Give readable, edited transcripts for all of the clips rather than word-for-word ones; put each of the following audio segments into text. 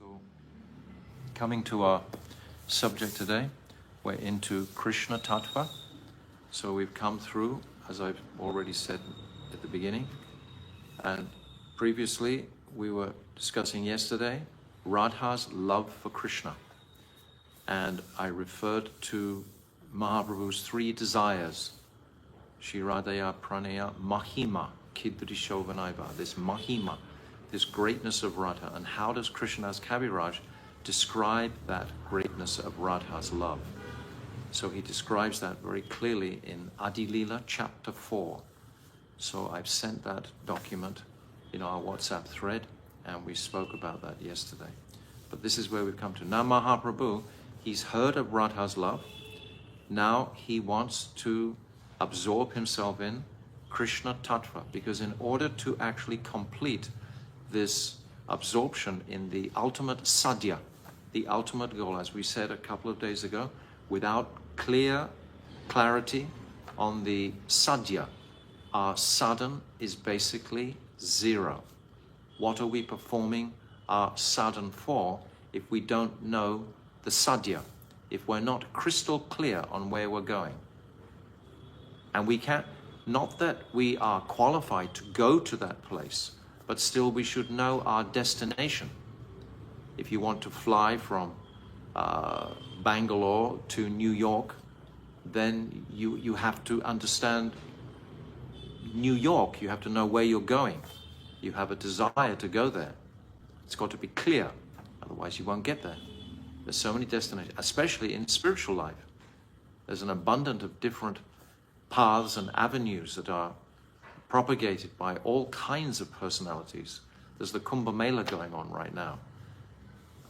So, coming to our subject today, we're into Krsna Tattva. So we've come through, as I've already said at the beginning, and previously we were discussing yesterday Radha's love for Krishna. And I referred to Mahaprabhu's three desires, Shiradaya Pranaya Mahima Kidrishovanaiva, this Mahima, this greatness of Radha. And how does Krishna's Kaviraj describe that greatness of Radha's love? So he describes that very clearly in Adi Lila chapter 4. So I've sent that document in our WhatsApp thread, and we spoke about that yesterday. But this is where we've come to. Now Mahaprabhu, he's heard of Radha's love. Now he wants to absorb himself in Krsna Tattva, because in order to actually complete this absorption in the ultimate sadhya, the ultimate goal, as we said a couple of days ago, without clarity on the sadhya, our sadhan is basically zero. What are we performing our sadhan for if we don't know the sadhya, if we're not crystal clear on where we're going? And we can't, not that we are qualified to go to that place, but still we should know our destination. If you want to fly from Bangalore to New York, then you have to understand New York. You have to know where you're going. You have a desire to go there. It's got to be clear, otherwise you won't get there. There's so many destinations, especially in spiritual life. There's an abundance of different paths and avenues that are propagated by all kinds of personalities. There's the Kumbh Mela going on right now.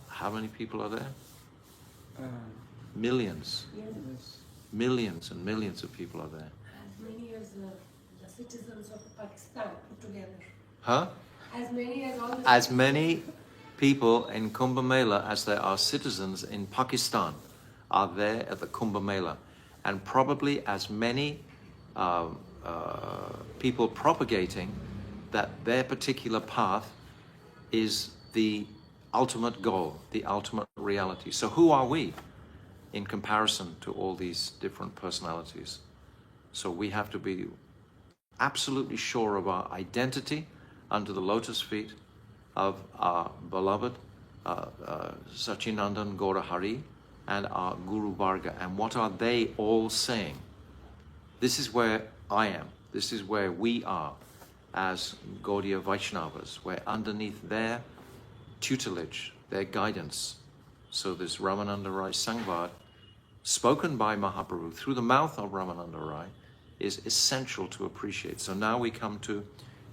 How many people are there? Millions. Yes. Millions and millions of people are there. As many as the citizens of Pakistan put together. Huh? As many as all the As many people in Kumbh Mela as there are citizens in Pakistan are there at the Kumbh Mela. And probably as many people propagating that their particular path is the ultimate goal, the ultimate reality. So who are we in comparison to all these different personalities? So we have to be absolutely sure of our identity under the lotus feet of our beloved Sachinandan Gaura Hari and our Guru Varga. And what are they all saying? This is where I am. This is where we are as Gaudiya Vaishnavas. We're underneath their tutelage, their guidance. So this Ramananda Rai Sangvad, spoken by Mahaprabhu through the mouth of Ramananda Rai, is essential to appreciate. So now we come to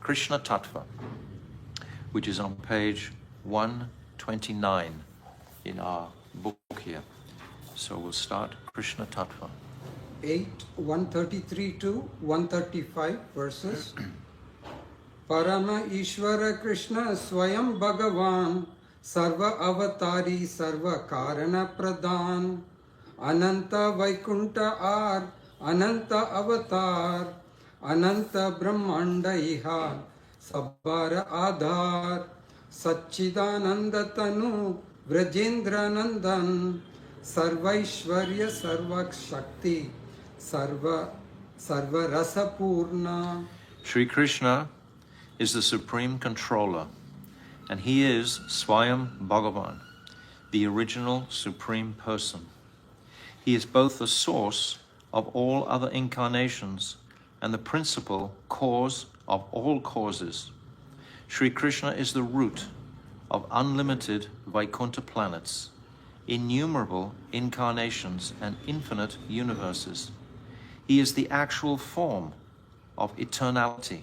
Krsna Tattva, which is on page 129 in our book here. So we'll start Krsna Tattva. 133 to 135 verses. Parama Ishvara Krishna Swayam Bhagavan Sarva Avatari Sarva Karana Pradhan Ananta Vaikunta Ar Ananta Avatar Ananta Brahmanda Iha Sabbara Adhar Satchidananda Tanu Vrajendra Nandan Sarvaishvarya Sarva Shakti Sarva Rasa Purna. Sri Krishna is the supreme controller, and he is Swayam Bhagavan, the original supreme person. He is both the source of all other incarnations and the principal cause of all causes. Sri Krishna is the root of unlimited Vaikuntha planets, innumerable incarnations and infinite universes. He is the actual form of eternality,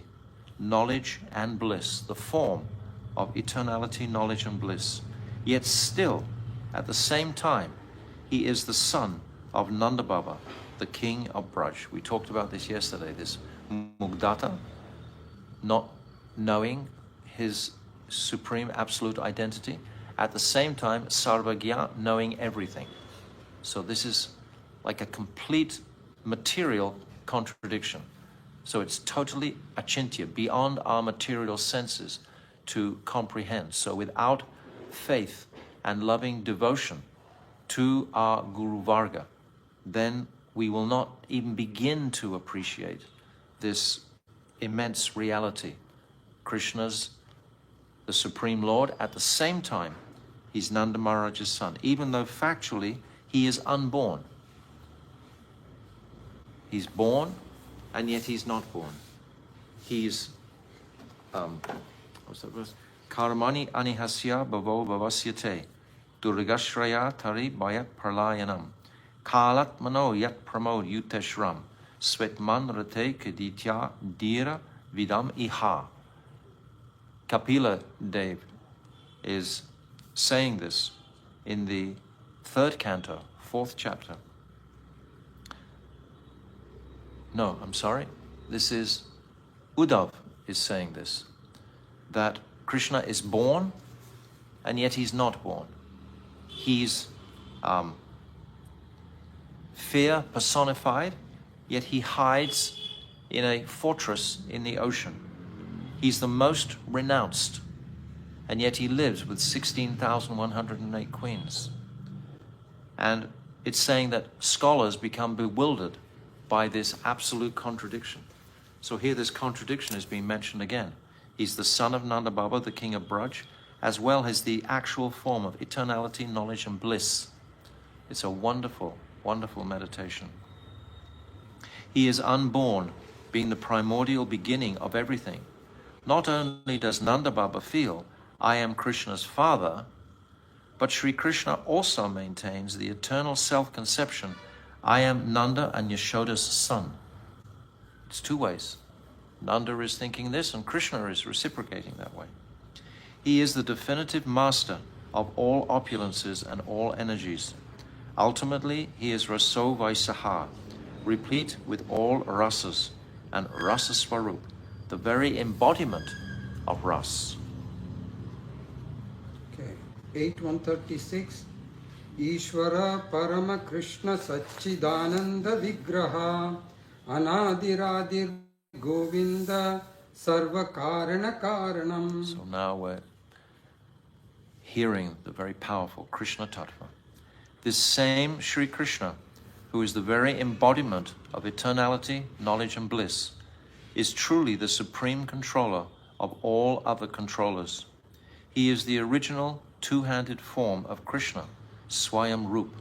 knowledge and bliss, the form of eternality, knowledge and bliss. Yet still, at the same time, he is the son of Nanda Baba, the king of Braj. We talked about this yesterday, this Mugdata, not knowing his supreme absolute identity, at the same time Sarvagya, knowing everything. So this is like a complete material contradiction. So it's totally achintya, beyond our material senses to comprehend. So without faith and loving devotion to our Guru Varga, then we will not even begin to appreciate this immense reality. Krishna's the Supreme Lord. At the same time, he's Nanda Maharaj's son, even though factually he is unborn. He's born, and yet he's not born. He's, what's that verse? Karmani anihasya bhavo bhavasyate durgashraya tari bayat pralayanam kalat mano yat pramod yuteshram svetman rate keditya dira vidam iha. Kapila Dev is saying this in the 3rd canto, 4th chapter. No, I'm sorry. This is Uddhav is saying this, that Krishna is born and yet he's not born. He's fear personified, yet he hides in a fortress in the ocean. He's the most renounced, and yet he lives with 16,108 queens. And it's saying that scholars become bewildered by this absolute contradiction. So here this contradiction is being mentioned again. He's the son of Nanda Baba, the king of Braj, as well as the actual form of eternality, knowledge, and bliss. It's a wonderful, wonderful meditation. He is unborn, being the primordial beginning of everything. Not only does Nanda Baba feel, I am Krishna's father, but Sri Krishna also maintains the eternal self-conception, I am Nanda and Yashoda's son. It's two ways. Nanda is thinking this and Krishna is reciprocating that way. He is the definitive master of all opulences and all energies. Ultimately, he is Raso Vaisaha, replete with all rasas and rasa swarup, the very embodiment of ras. Okay, 8:136. Ishvara Parama Krishna Satchidananda Vigraha Anadiradir Govinda Sarva Karana Karanam. So now we're hearing the very powerful Krsna Tattva. This same Sri Krishna, who is the very embodiment of eternality, knowledge, and bliss, is truly the supreme controller of all other controllers. He is the original two-handed form of Krishna, Swayam Rup.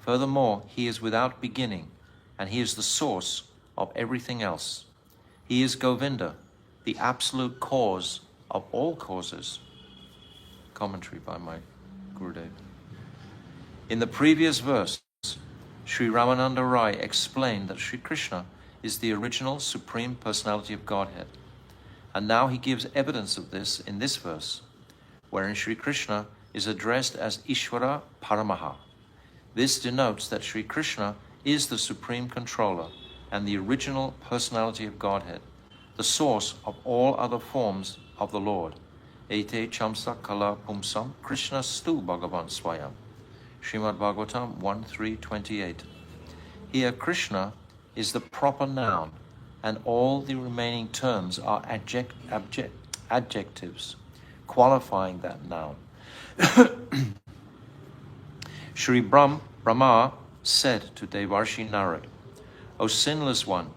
Furthermore, he is without beginning, and he is the source of everything else. He is Govinda, the absolute cause of all causes. Commentary by my Gurudev. In the previous verse, Sri Ramananda Rai explained that Sri Krishna is the original Supreme Personality of Godhead. And now he gives evidence of this in this verse, wherein Sri Krishna is addressed as Ishvara Paramaha. This denotes that Sri Krishna is the Supreme Controller and the original Personality of Godhead, the source of all other forms of the Lord. Ete Chamsa Kala Pumsam Krishna Stu Bhagavan Swayam. Srimad Bhagavatam 1.3.28. Here Krishna is the proper noun, and all the remaining terms are adjectives, qualifying that noun. Shri Brahma said to Devarshi Narad, O sinless one,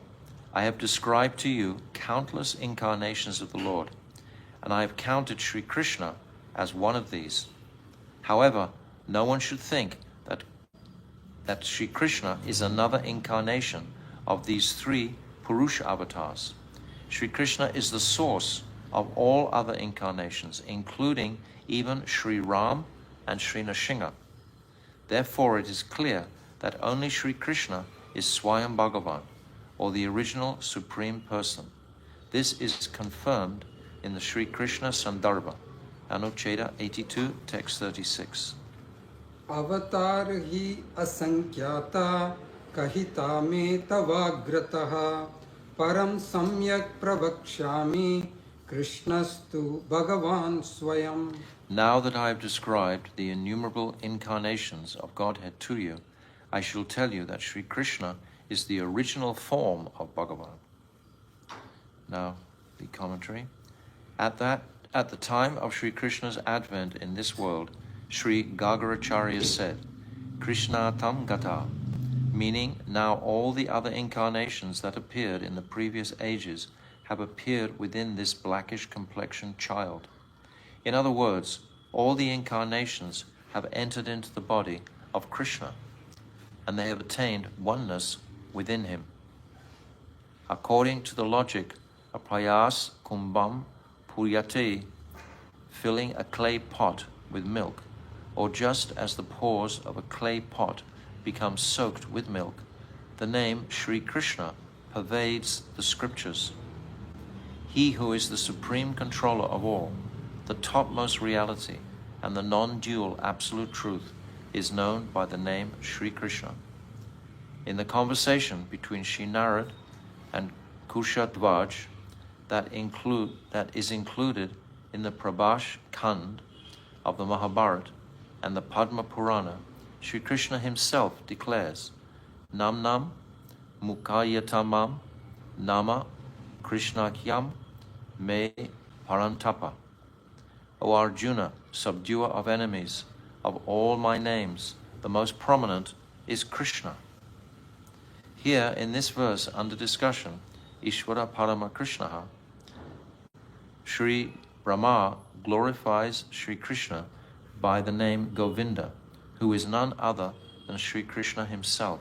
I have described to you countless incarnations of the Lord, and I have counted Sri Krishna as one of these. However, no one should think that Sri Krishna is another incarnation of these three Purusha avatars. Sri Krishna is the source of all other incarnations, including even Sri Ram and Sri Nrsimha. Therefore, it is clear that only Sri Krishna is Swayam Bhagavan, or the original Supreme Person. This is confirmed in the Sri Krishna Sandarbha, Anucheda 82, text 36. Avatar hi asankyata kahita me tavagrataha param samyak pravakshami Krishnastu Bhagavan Swayam. Now that I have described the innumerable incarnations of Godhead to you, I shall tell you that Sri Krishna is the original form of Bhagavan. Now, the commentary. At the time of Sri Krishna's advent in this world, Sri Gagaracharya said, Krishna tam gata, meaning now all the other incarnations that appeared in the previous ages have appeared within this blackish complexioned child. In other words, all the incarnations have entered into the body of Krishna, and they have attained oneness within him. According to the logic of prayas kumbham puyate, filling a clay pot with milk, or just as the pores of a clay pot become soaked with milk, the name Sri Krishna pervades the scriptures. He who is the supreme controller of all, the topmost reality, and the non-dual absolute truth is known by the name Sri Krishna. In the conversation between Sri Narad and Kushadvaj that is included in the Prabhash Khand of the Mahabharata and the Padma Purana, Sri Krishna himself declares, Nam Nam Mukayatamam Nama Krishnakyam Me Parantapa. O Arjuna, subduer of enemies, of all my names, the most prominent is Krishna. Here in this verse under discussion, Ishvara Parama Krishna, Sri Brahma glorifies Sri Krishna by the name Govinda, who is none other than Sri Krishna himself.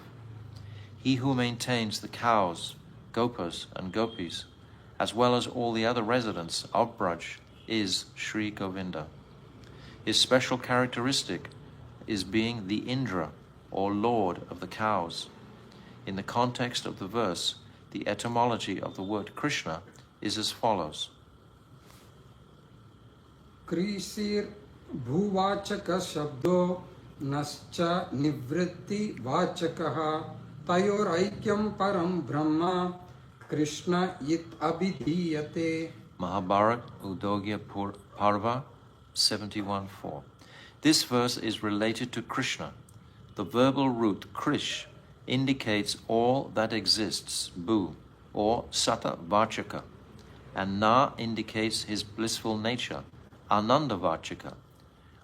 He who maintains the cows, gopas and gopis, as well as all the other residents of Braj, is Sri Govinda. His special characteristic is being the Indra, or Lord of the cows. In the context of the verse, the etymology of the word Krishna is as follows. Krishir bhuvachaka shabdo nascha nivritti vachakaha tayor aikyam param brahma Krishna yit abhidhiyate. Mahabharata Udogya Parva 71:4. This verse is related to Krishna. The verbal root krish indicates all that exists, bhu, or sata vachaka, and na indicates his blissful nature, ananda vachaka,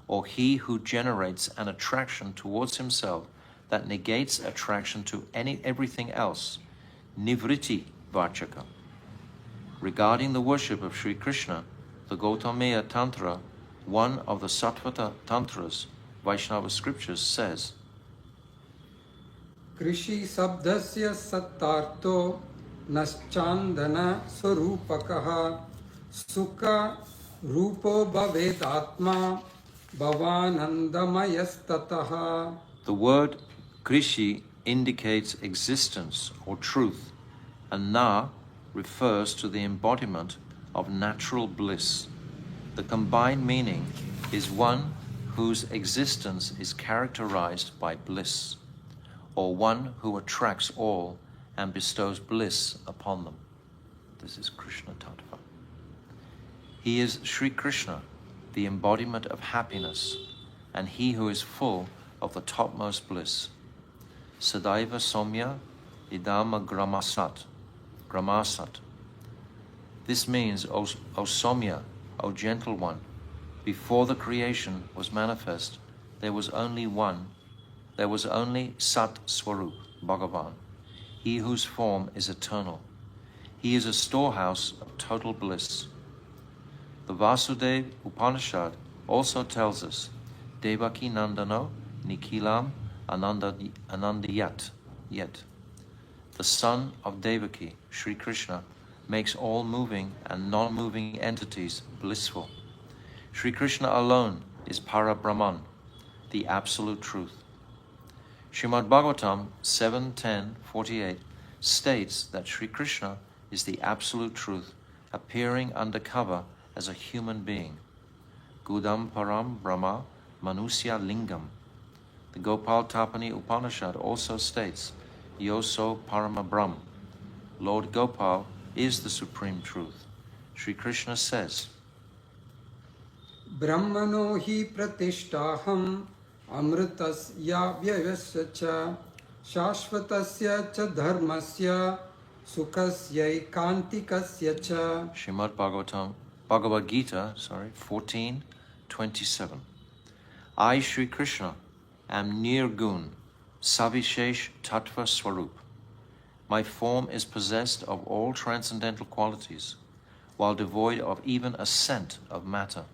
or he who generates an attraction towards himself that negates attraction to everything else, nivritti vachaka. Regarding the worship of Sri Krishna, the Gautameya Tantra, one of the Sattvata Tantras, Vaishnava scriptures, says, Krishi sabdasya sattarto naschandana swarupakaha sukha rupo bhavedatma bhavanandamayastataha. The word Krishi indicates existence or truth, and Na refers to the embodiment of natural bliss. The combined meaning is one whose existence is characterized by bliss, or one who attracts all and bestows bliss upon them. This is Krsna Tattva. He is Sri Krishna, the embodiment of happiness, and he who is full of the topmost bliss. Sadaiva Somya Idama Gramasat. This means, O Somya, O gentle one, before the creation was manifest, there was only Sat Swarup, Bhagavan, he whose form is eternal. He is a storehouse of total bliss. The Vasudeva Upanishad also tells us, Devaki Nandano Nikilam Anandayat. The son of Devaki, Sri Krishna, makes all moving and non-moving entities blissful. Sri Krishna alone is Para Brahman, the absolute truth. Srimad Bhagavatam 7.10.48 states that Sri Krishna is the absolute truth, appearing undercover as a human being. Gudam Param Brahma Manusya Lingam. The Gopal Tapani Upanishad also states, Yoso Parama Brahm. Lord Gopal is the supreme truth. Sri Krishna says, Brahmano hi pratishtaham amritasya vyayasya cha shashvatasya cha dharmasya sukhasya kantikasya cha. Srimad Bhagavad Gita 14:27. I, Sri Krishna, am Nirgun, Savishesh Tattva Swarup. My form is possessed of all transcendental qualities, while devoid of even a scent of matter.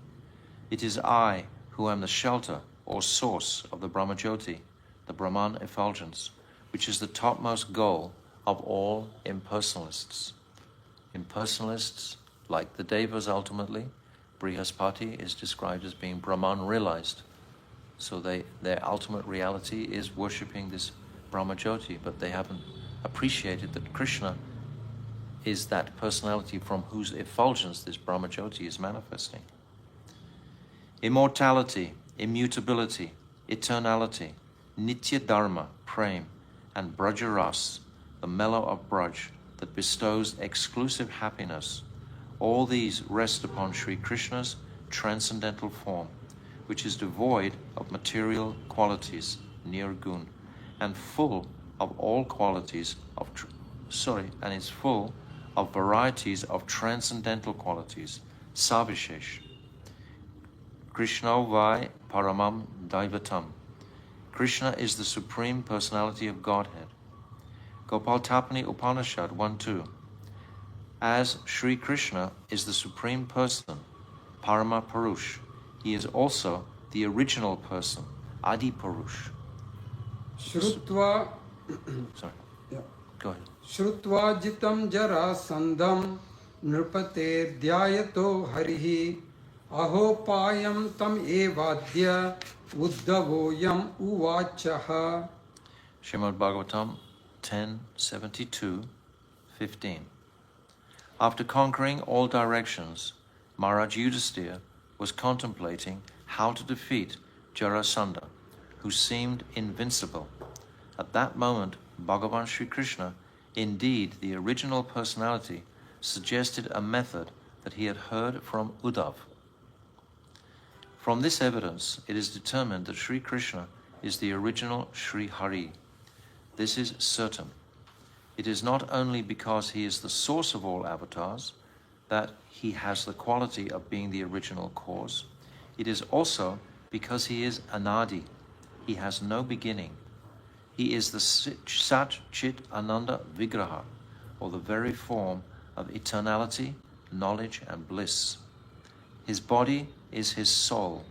It is I who am the shelter or source of the Brahmajyoti, the Brahman effulgence, which is the topmost goal of all impersonalists. Impersonalists, like the Devas ultimately, Brihaspati is described as being Brahman realized. So their ultimate reality is worshipping this Brahmajyoti, but they haven't appreciated that Krishna is that personality from whose effulgence this Brahmajyoti is manifesting. Immortality, immutability, eternality, Nitya Dharma, Prem, and Brajaras, the mellow of Braj that bestows exclusive happiness, all these rest upon Sri Krishna's transcendental form, which is devoid of material qualities, nirgun, and full of all qualities of, and is full of varieties of transcendental qualities, savishesh. Krishna vai paramam daivatam. Krishna is the supreme personality of Godhead. Gopal Tapani Upanishad 1-2. As Sri Krishna is the supreme person, Parama Purush, he is also the original person, Adi Purush. Shrutva Sorry. Yeah. Go ahead. Shrutva jitam jara sandam nrupate dhyayato harihi ahopayam tam evadya uddhavoyam uvachaha. Srimad Bhagavatam 10:72-15. After conquering all directions, Maharaj Yudhisthira was contemplating how to defeat Jarasandha, who seemed invincible. At that moment, Bhagavan Sri Krishna, indeed the original personality, suggested a method that he had heard from Uddhav. From this evidence, it is determined that Sri Krishna is the original Sri Hari. This is certain. It is not only because he is the source of all avatars that he has the quality of being the original cause. It is also because he is Anadi. He has no beginning. He is the Sat Chit Ananda Vigraha, or the very form of eternality, knowledge, and bliss. His body is his soul,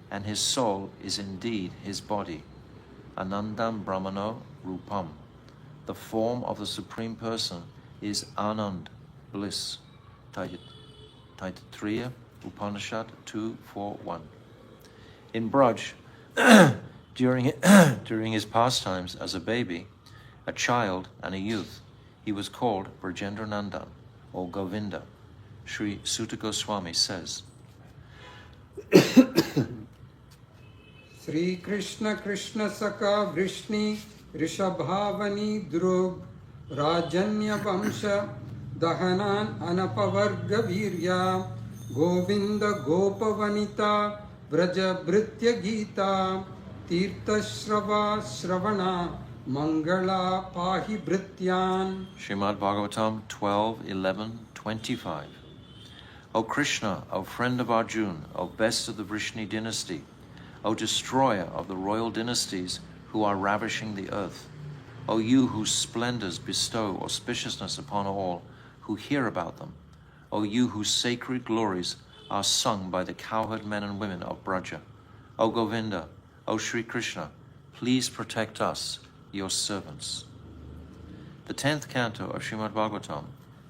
and his soul is indeed his body. Anandam Brahmano Rupam. The form of the Supreme Person is Anand, bliss. Taittiriya Upanishad 2:4-1. In Braj, during his pastimes as a baby, a child, and a youth, he was called Brajendra Nandan, or Govinda. Sri Sutta Goswami says, Sri Krishna Krishna Saka Vrishni Rishabhavani Drug Rajanya Vamsha Dahanan Anapavarga Virya Govinda Gopavanita Braja Britya Gita Tirtha Shrava Shravana Mangala Pahi Brityan. Srimad Bhagavatam 12:11-25. O Krishna, O friend of Arjuna, O best of the Vrishni dynasty, O destroyer of the royal dynasties who are ravishing the earth, O you whose splendors bestow auspiciousness upon all who hear about them, O you whose sacred glories are sung by the cowherd men and women of Braja, O Govinda, O Sri Krishna, please protect us, your servants. The 10th canto of Srimad Bhagavatam,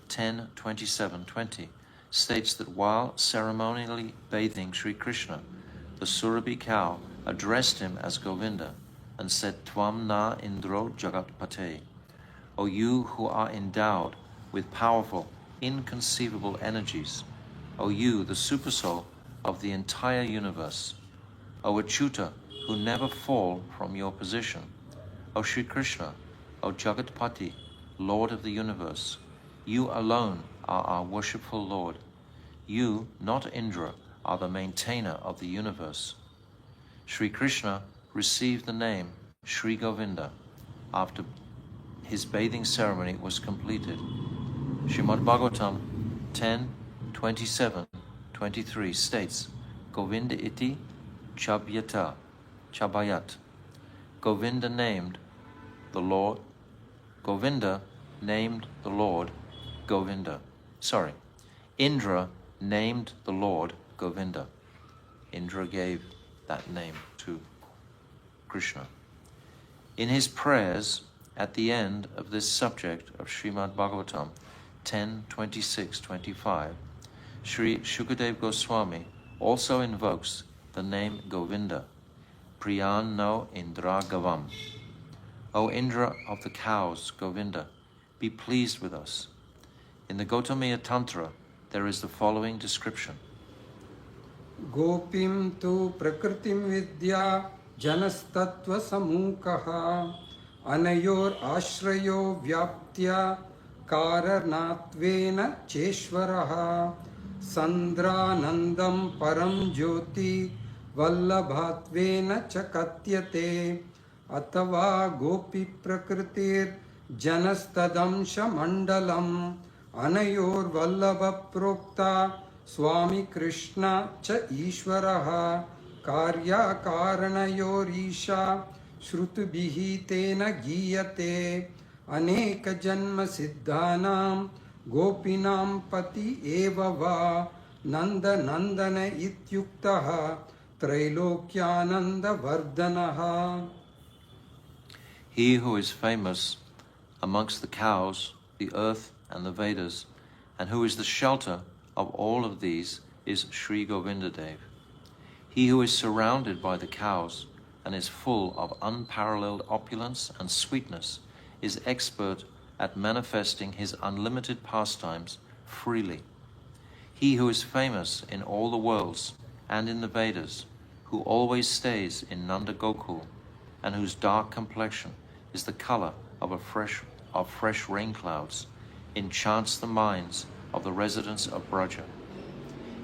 10:27-20, states that while ceremonially bathing Sri Krishna, the Surabhi cow addressed him as Govinda and said, Tvam na Indro Jagatpate. O you who are endowed with powerful, inconceivable energies, O you, the supersoul of the entire universe, O Achyuta, who never fall from your position, O Sri Krishna, O Jagatpati, Lord of the universe, you alone are our worshipful Lord. You, not Indra, are the maintainer of the universe. Sri Krishna received the name Sri Govinda after his bathing ceremony was completed. Srimad Bhagavatam 10:27-23 states, Govinda iti chabhyata Chabayat. Govinda named the Lord Govinda named the Lord Govinda. Sorry. Indra named the Lord Govinda. Indra gave that name to Krishna. In his prayers at the end of this subject of Srimad Bhagavatam 10:26-25, Sri Shukadev Goswami also invokes the name Govinda, Priyan no Indra Gavam. O Indra of the cows, Govinda, be pleased with us. In the Gautamiya Tantra, there is the following description. Gopim tu prakritim vidya janastattva samukaha anayor ashrayo vyaptya karanatvena cheshvaraha sandranandam param jyoti vallabhatvena chakatyate atava gopi prakritir janastadamsha mandalam anayor vallabha prokta Swami Krishna cha Ishvaraha karya karanayorisha shrutubhihi tena giyate aneka janma siddhanam gopinam pati eva va nanda nandana ityuktaha trailokyananda vardhanaha. He who is famous amongst the cows, the earth and the Vedas, and who is the shelter of all of these is Sri Govinda Dev. He who is surrounded by the cows and is full of unparalleled opulence and sweetness is expert at manifesting his unlimited pastimes freely. He who is famous in all the worlds and in the Vedas, who always stays in Nanda Gokul, and whose dark complexion is the color of fresh rain clouds, enchants the minds of the residents of Braja.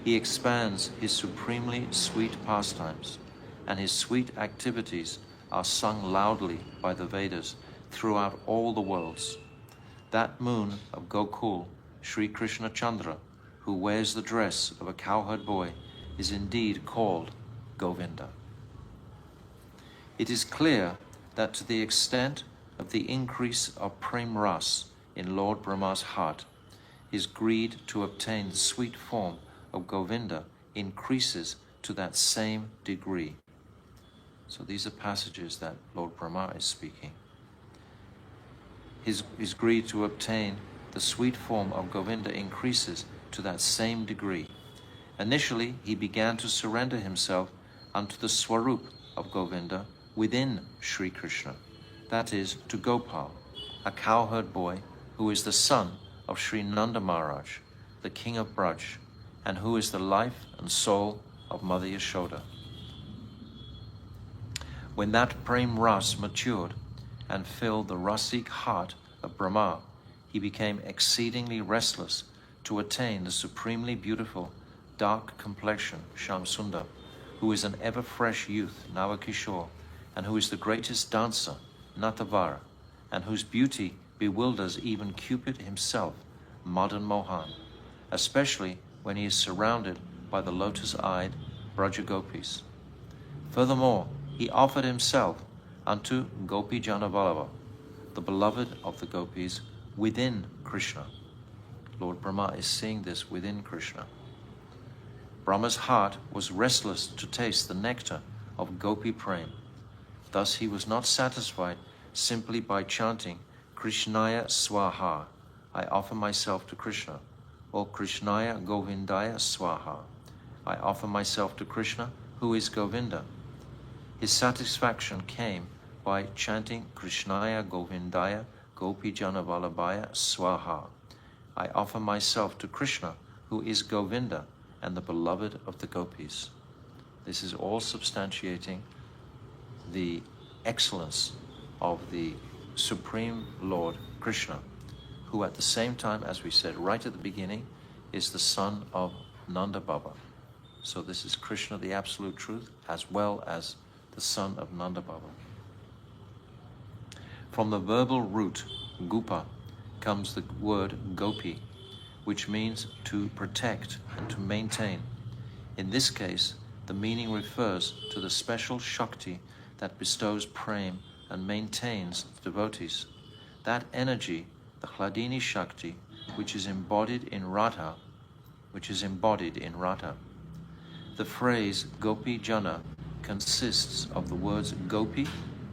He expands his supremely sweet pastimes, and his sweet activities are sung loudly by the Vedas throughout all the worlds. That moon of Gokul, Sri Krishna Chandra, who wears the dress of a cowherd boy, is indeed called Govinda. It is clear that to the extent of the increase of Prem Ras in Lord Brahma's heart, his greed to obtain the sweet form of Govinda increases to that same degree. So these are passages that Lord Brahma is speaking. His greed to obtain the sweet form of Govinda increases to that same degree. Initially, he began to surrender himself unto the Swarup of Govinda within Sri Krishna, that is, to Gopal, a cowherd boy who is the son of Sri Nanda Maharaj, the king of Braj, and who is the life and soul of Mother Yashoda. When that Prem Ras matured and filled the Rasik heart of Brahma, he became exceedingly restless to attain the supremely beautiful, dark complexion Shamsundar, who is an ever-fresh youth, Navakishore, and who is the greatest dancer, Natavara, and whose beauty bewilders even Cupid himself, Madan Mohan, especially when he is surrounded by the lotus-eyed Brajagopis. Furthermore, he offered himself unto Gopi Janavallabha, the beloved of the gopis, within Krishna. Lord Brahma is seeing this within Krishna. Brahma's heart was restless to taste the nectar of Gopi Prem. Thus he was not satisfied simply by chanting Krishnaya Swaha, I offer myself to Krishna, or Krishnaya Govindaya Swaha, I offer myself to Krishna, who is Govinda. His satisfaction came by chanting Krishnaya Govindaya Gopi Janavallabhaya Swaha, I offer myself to Krishna, who is Govinda and the beloved of the gopis. This is all substantiating the excellence of the Supreme Lord Krishna, who at the same time, as we said right at the beginning, is the son of Nanda Baba. So this is Krishna, the absolute truth, as well as the son of Nanda Baba. From the verbal root, gupa, comes the word gopi, which means to protect and to maintain. In this case, the meaning refers to the special Shakti that bestows prem and maintains the devotees. That energy, the Hladini Shakti, which is embodied in Radha. The phrase Gopi Jana consists of the words Gopi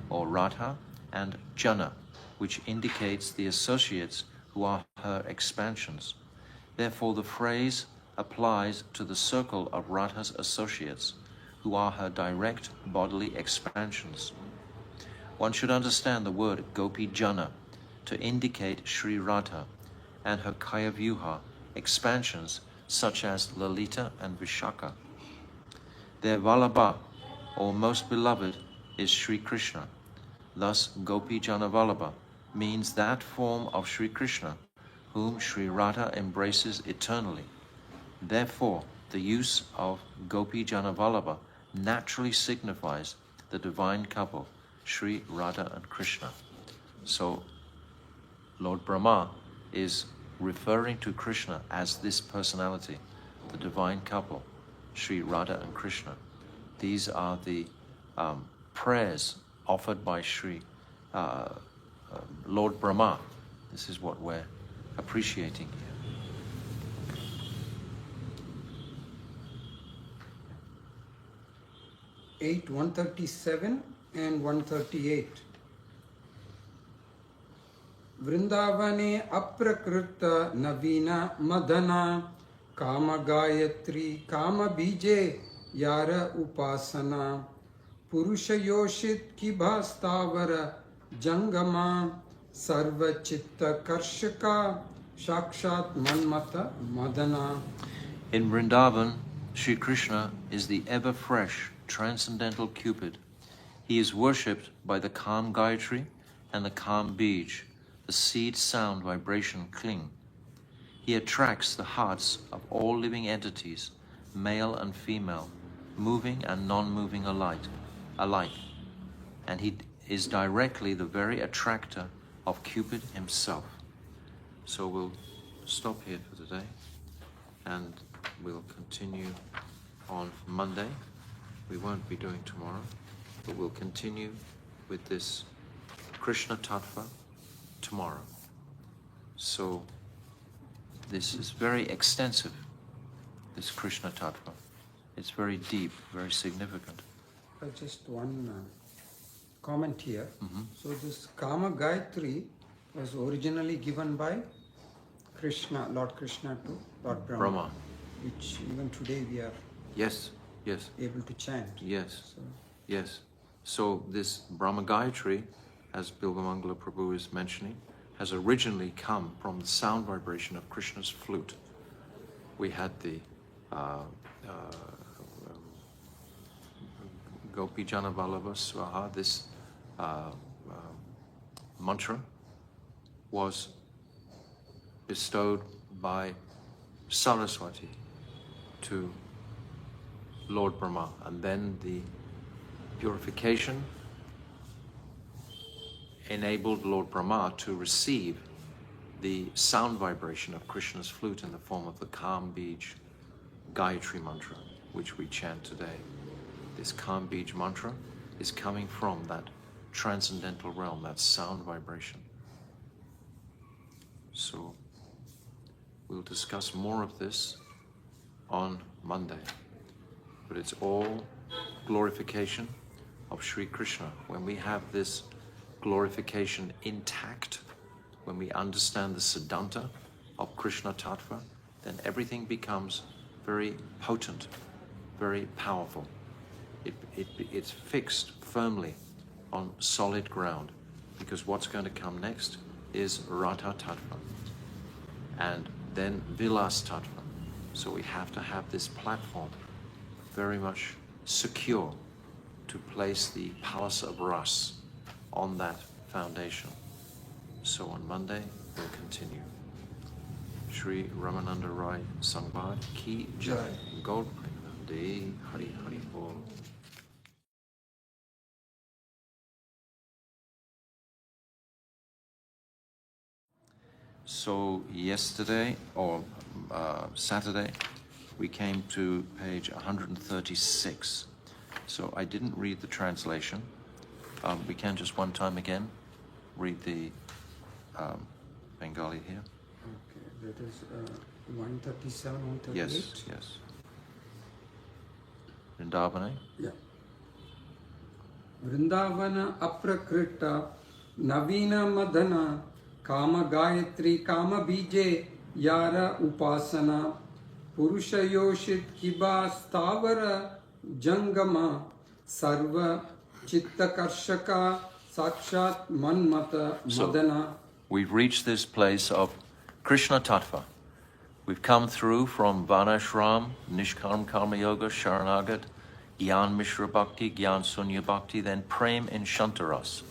or Radha and Jana, which indicates the associates who are her expansions. Therefore, the phrase applies to the circle of Radha's associates, who are her direct bodily expansions. One should understand the word Gopi Jana to indicate Sri Radha and her Kaya Vyuha expansions such as Lalita and Vishaka. Their Vallabha, or most beloved, is Sri Krishna. Thus, Gopi Jana Vallabha means that form of Sri Krishna whom Sri Radha embraces eternally. Therefore, the use of Gopi Jana Vallabha naturally signifies the divine couple, Sri Radha and Krishna. So, Lord Brahma is referring to Krishna as this personality, the divine couple, Sri Radha and Krishna. These are the prayers offered by Lord Brahma. This is what we're appreciating here. 137 and 138. Vrindavane aprakrita navina madana kama gayatri kama bije yara upasana purusha yoshit kibhastavara jangama sarva chitta karshaka shakshat manmata madana. In Vrindavan, Sri Krishna is the ever-fresh, transcendental Cupid. He is worshipped by the calm Gayatri and the calm Bij, the seed, sound, vibration, kling. He attracts the hearts of all living entities, male and female, moving and non-moving alike. And he is directly the very attractor of Cupid himself. So we'll stop here for today, and we'll continue on Monday. We won't be doing tomorrow, but we'll continue with this Krsna Tattva tomorrow. So this is very extensive, this Krsna Tattva. It's very deep, very significant. Just one comment here. So this Kama Gayatri was originally given by Krishna, Lord Krishna to Lord Brahma, which even today we are Yes. able to chant. Yes. So this Brahma Gayatri, as Bilvamangala Prabhu is mentioning, has originally come from the sound vibration of Krishna's flute. We had the Gopi Jana Vallabha Swaha. This mantra was bestowed by Saraswati to Lord Brahma, and then the purification enabled Lord Brahma to receive the sound vibration of Krishna's flute in the form of the Kam Bij Gayatri mantra, which we chant today. This Kam Bij mantra is coming from that transcendental realm, that sound vibration. So we'll discuss more of this on Monday. But it's all glorification of Sri Krishna. When we have this glorification intact, when we understand the Siddhanta of Krsna Tattva, then everything becomes very potent, very powerful. It's fixed firmly on solid ground, because what's going to come next is Radha Tattva, and then Vilas Tattva. So we have to have this platform very much secure to place the palace of Ras on that foundation. So on Monday, we'll continue. Shri Ramananda Rai Sangbad Ki Jai. Gaur Premanande Hari Hari Bol. So yesterday, or Saturday, we came to page 136. So I didn't read the translation, We can just one time again read the Bengali here. Okay, that is 137, 138. Yes, yes. Vrindavane. Yeah. Vrindavana aprakrita navina madana kama gayatri kama bije yara upasana purusha yoshit kiba stavara jangama sarva chitta karshaka sakshat manmata madana. We've reached this place of Krsna Tattva. We've come through from Varnashram, Nishkarm Karma Yoga, Sharanagat, Gyan Mishra Bhakti, Gyan Sunya Bhakti, then Prem in Shantaras.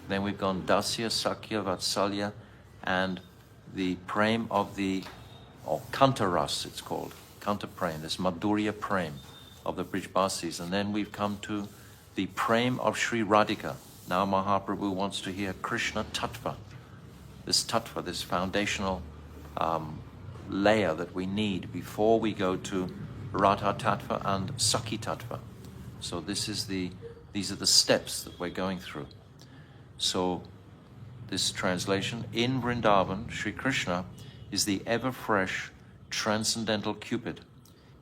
Then we've gone Dasya, Sakya, Vatsalya, and the Prem of the, or Kantaras it's called, Kanta Prem, this Madhurya Prem of the Brijbasis. And then we've come to the Prem of Sri Radhika. Now Mahaprabhu wants to hear Krsna Tattva, this foundational layer that we need before we go to Radha Tattva and Sakhi Tattva. So these are the steps that we're going through. So this translation, in Vrindavan, Sri Krishna is the ever-fresh transcendental Cupid.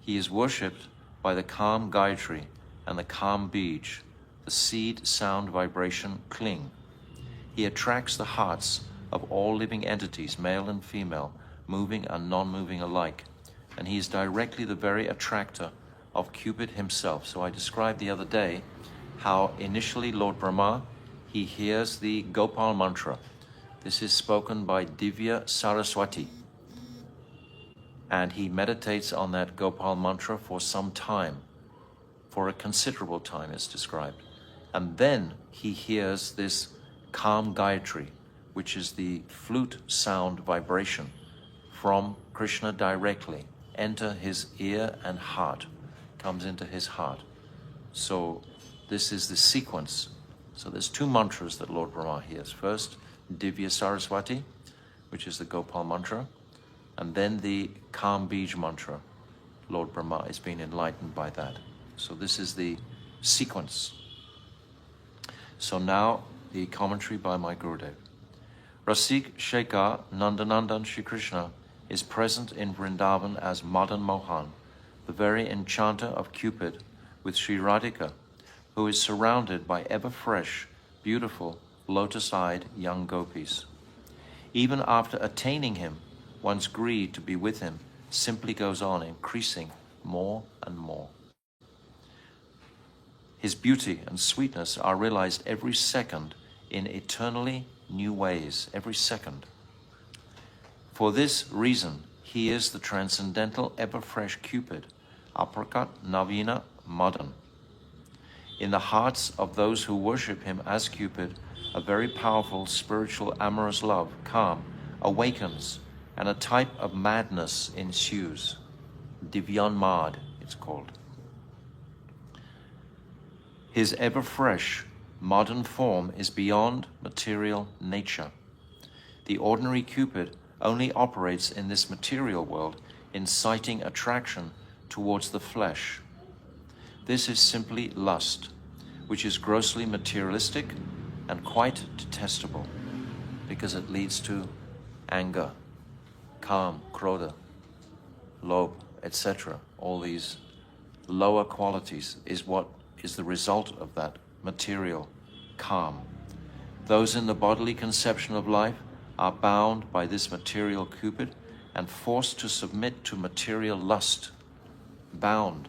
He is worshipped by the calm Gayatri and the calm Bij, the seed, sound, vibration, cling. He attracts the hearts of all living entities, male and female, moving and non-moving alike. And he is directly the very attractor of Cupid himself. So I described the other day how initially Lord Brahma, he hears the Gopal mantra. This is spoken by Divya Saraswati. And he meditates on that Gopal mantra for some time, for a considerable time it's described. And then he hears this calm Gayatri, which is the flute sound vibration from Krishna directly, enter his ear and heart, comes into his heart. So this is the sequence. So there's two mantras that Lord Brahma hears. First, Divya Saraswati, which is the Gopal mantra, and then the Kam Bij mantra. Lord Brahma is being enlightened by that. So this is the sequence. So now the commentary by my Gurudev. Rasik Shekhar Nandanandan Shri Krishna is present in Vrindavan as Madan Mohan, the very enchanter of Cupid, with Sri Radhika, who is surrounded by ever-fresh, beautiful, lotus-eyed young gopis. Even after attaining him, one's greed to be with him simply goes on, increasing more and more. His beauty and sweetness are realized every second in eternally new ways, every second. For this reason, he is the transcendental, ever-fresh Cupid, Aprakat Navina Madan. In the hearts of those who worship him as Cupid, a very powerful spiritual amorous love, calm, awakens, and a type of madness ensues. Divyan Mad, it's called. His ever-fresh, modern form is beyond material nature. The ordinary Cupid only operates in this material world, inciting attraction towards the flesh. This is simply lust, which is grossly materialistic and quite detestable, because it leads to anger, kam, krodha, lobh, etc. All these lower qualities is what is the result of that material kam. Those in the bodily conception of life are bound by this material Cupid and forced to submit to material lust, bound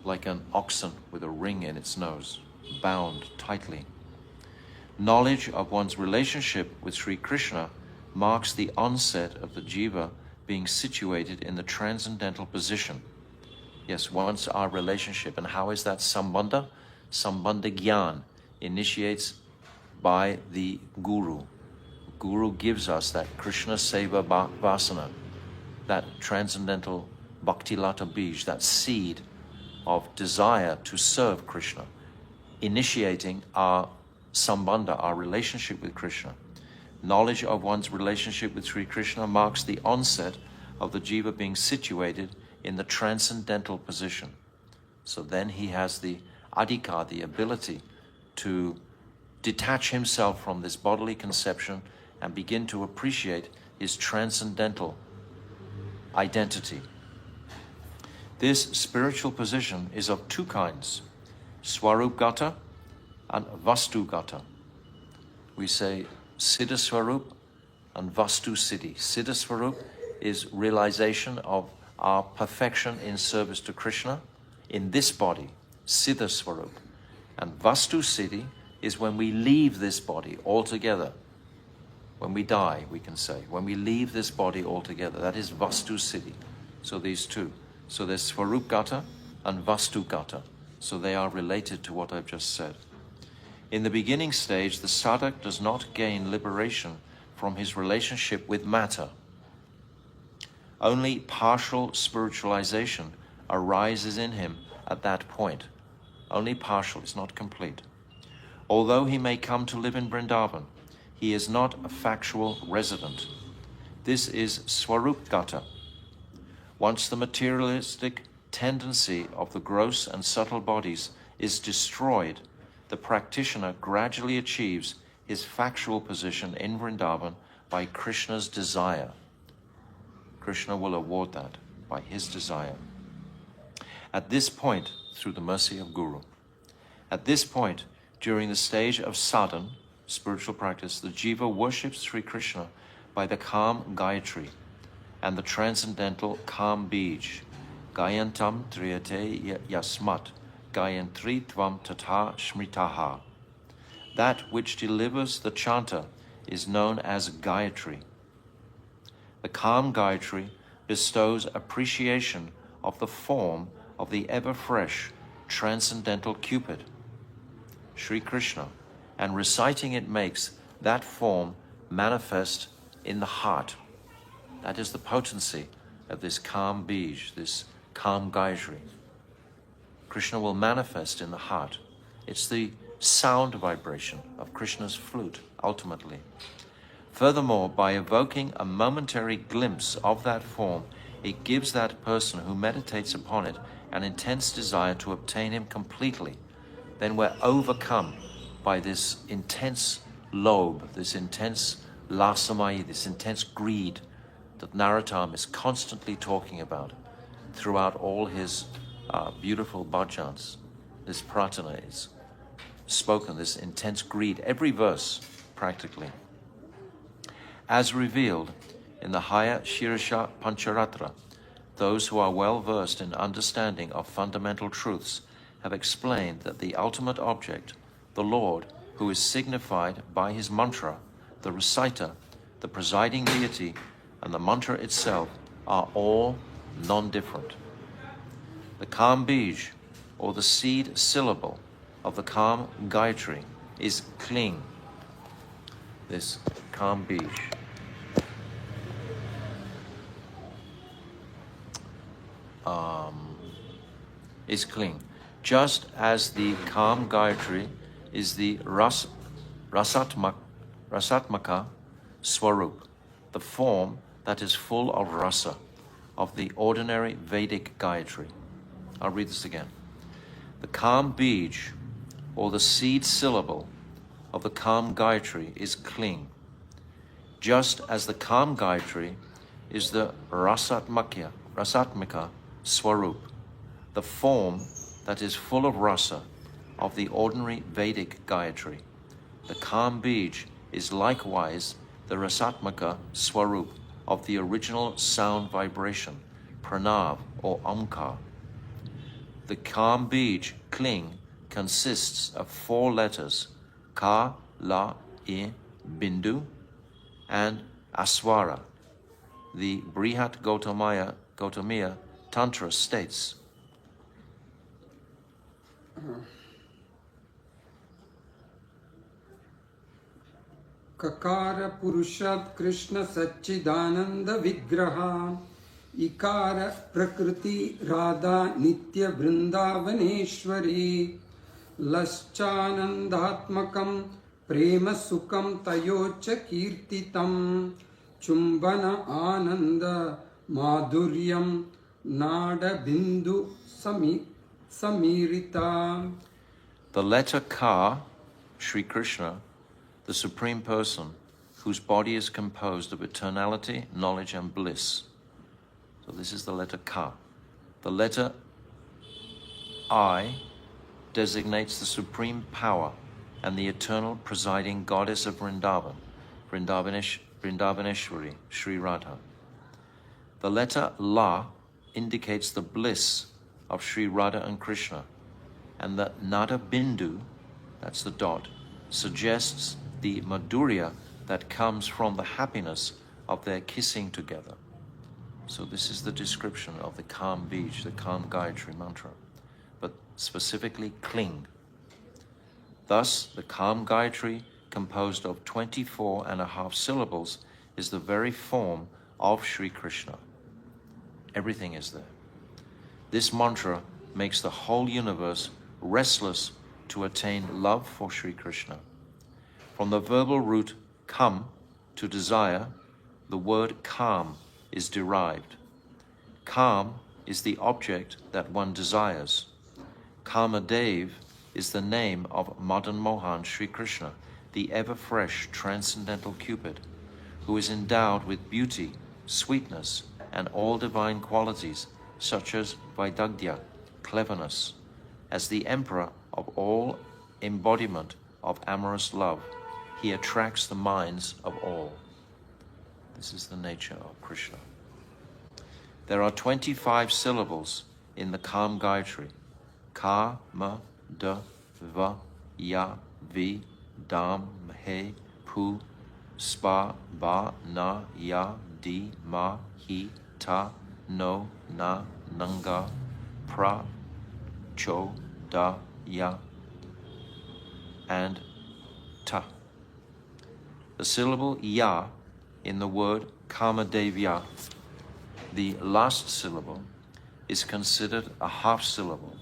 like an oxen with a ring in its nose, bound tightly. Knowledge of one's relationship with Sri Krishna marks the onset of the jiva being situated in the transcendental position. Yes, once our relationship, and how is that sambandha? Sambandha Gyan initiates by the Guru. Guru gives us that Krishna Seva Vasana, that transcendental Bhakti Lata Bij, that seed of desire to serve Krishna, initiating our sambandha, our relationship with Krishna. Knowledge of one's relationship with Sri Krishna marks the onset of the jiva being situated in the transcendental position. So then he has the adhikar, the ability to detach himself from this bodily conception and begin to appreciate his transcendental identity. This spiritual position is of two kinds, Swarupgata and Vastugata. We say Siddha Swarup and Vastu Siddhi. Siddha Swarup is realization of our perfection in service to Krishna in this body, Siddha Swarup. And Vastu Siddhi is when we leave this body altogether. When we die, we can say. When we leave this body altogether, that is Vastu Siddhi. So these two. So there's Swarupgata and Vastugata. So they are related to what I've just said. In the beginning stage, the sadhak does not gain liberation from his relationship with matter. Only partial spiritualization arises in him at that point. Only partial, it's not complete. Although he may come to live in Vrindavan, he is not a factual resident. This is Swarupgata. Once the materialistic tendency of the gross and subtle bodies is destroyed, the practitioner gradually achieves his factual position in Vrindavan by Krishna's desire. Krishna will award that by his desire. At this point, through the mercy of Guru, at this point, during the stage of sadhana, spiritual practice, the jiva worships Sri Krishna by the Kam Gayatri and the transcendental Kam Bij. Gayantam triyate yasmat, gayantri tvam tata shmritaha. That which delivers the chanter is known as Gayatri. The Kam Gayatri bestows appreciation of the form of the ever-fresh transcendental Cupid, Sri Krishna, and reciting it makes that form manifest in the heart. That is the potency of this Kam Bij, this Kam Gayatri. Krishna will manifest in the heart. It's the sound vibration of Krishna's flute, ultimately. Furthermore, by evoking a momentary glimpse of that form, it gives that person who meditates upon it an intense desire to obtain him completely. Then we're overcome by this intense lobe, this intense lasamai, this intense greed that Narottam is constantly talking about throughout all his beautiful bhajans. This pratana is spoken, this intense greed, every verse practically. As revealed in the higher Shirasha Pancharatra, those who are well versed in understanding of fundamental truths have explained that the ultimate object, the Lord, who is signified by his mantra, the reciter, the presiding deity, and the mantra itself are all non-different. The Kam Bij, or the seed syllable of the Kam Gayatri, is Kling. This Kam Bij. Is Kling. Just as the Kam Gayatri is the Rasatmaka Swarup, the form that is full of rasa, of the ordinary Vedic Gayatri. I'll read this again. The Kam Bij, or the seed syllable of the Kam Gayatri, is Kling. Just as the Kam Gayatri is the Rasatmaka Swarup, the form that is full of rasa, of the ordinary Vedic Gayatri. The Kam Bij is likewise the Rasatmaka Swarup of the original sound vibration, Pranav or Omkar. The Kam Bij, Kling, consists of 4 letters, Ka, La, I, Bindu, and Aswara. The Brihat Gautamiya Tantra states, Kakara Purushat Krishna Satchidananda Vigraha Ikara Prakriti Radha Nitya Vrindavaneshwari Laschanandatmakam Prema Sukam Tayocha Kirtitam Chumbana Ananda Madhuryam Nada Bindu Samirita. The letter Ka Sri Krishna, the Supreme Person, whose body is composed of eternality, knowledge, and bliss. So this is the letter Ka. The letter I designates the supreme power and the eternal presiding goddess of Vrindavan, Vrindavaneshwari, Sri Radha. The letter La indicates the bliss of Sri Radha and Krishna, and the Nada Bindu, that's the dot, suggests the Madhurya that comes from the happiness of their kissing together. So this is the description of the Kam Bij, the Kam Gayatri mantra, but specifically cling. Thus, the Kam Gayatri, composed of 24.5 syllables, is the very form of Sri Krishna. Everything is there. This mantra makes the whole universe restless to attain love for Sri Krishna. From the verbal root kam, to desire, the word kam is derived. Kam is the object that one desires. Kamadev is the name of Madan Mohan Sri Krishna, the ever-fresh transcendental Cupid, who is endowed with beauty, sweetness, and all divine qualities such as Vaidagdhya, cleverness. As the emperor of all embodiment of amorous love, he attracts the minds of all. This is the nature of Krishna. There are 25 syllables in the Kam Gayatri. Ka, Ma, Da, Va, Ya, Vi, Dam, He, Pu, Spa, Ba, Na, Ya, Di, Ma, Hi, Ta, No, Na, Nanga, Pra, Cho, Da, Ya, and Ta. The syllable Ya in the word Kamadevya, the last syllable, is considered a half syllable.